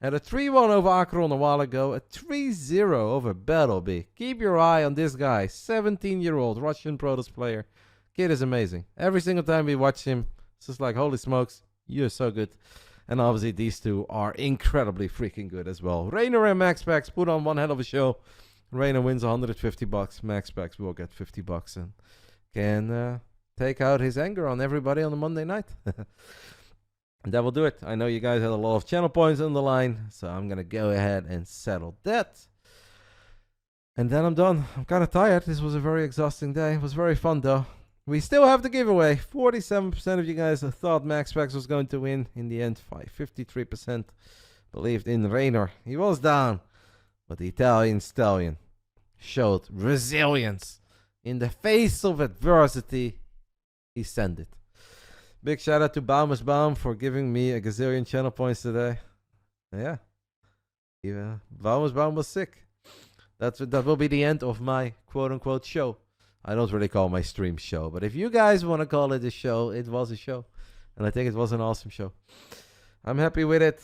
Had a 3-1 over Akron a while ago, a 3-0 over Battleby. Keep your eye on this guy, 17-year-old Russian Protoss player. Kid is amazing. Every single time we watch him, it's just like, holy smokes, you're so good. And obviously these two are incredibly freaking good as well. Reynor and MaxPax put on one hell of a show. Reynor wins 150 bucks. MaxPax will get 50 bucks and can take out his anger on everybody on a Monday night. And that will do it. I know you guys had a lot of channel points on the line, so I'm going to go ahead and settle that. And then I'm done. I'm kind of tired. This was a very exhausting day. It was very fun, though. We still have the giveaway. 47% of you guys thought MaxPax was going to win. In the end, 53% believed in Reynor. He was down, but the Italian stallion showed resilience. In the face of adversity, he sent it. Big shout out to Baum for giving me a gazillion channel points today. Yeah. Baum was sick. That will be the end of my quote-unquote show. I don't really call my stream show, but if you guys want to call it a show, it was a show. And I think it was an awesome show. I'm happy with it.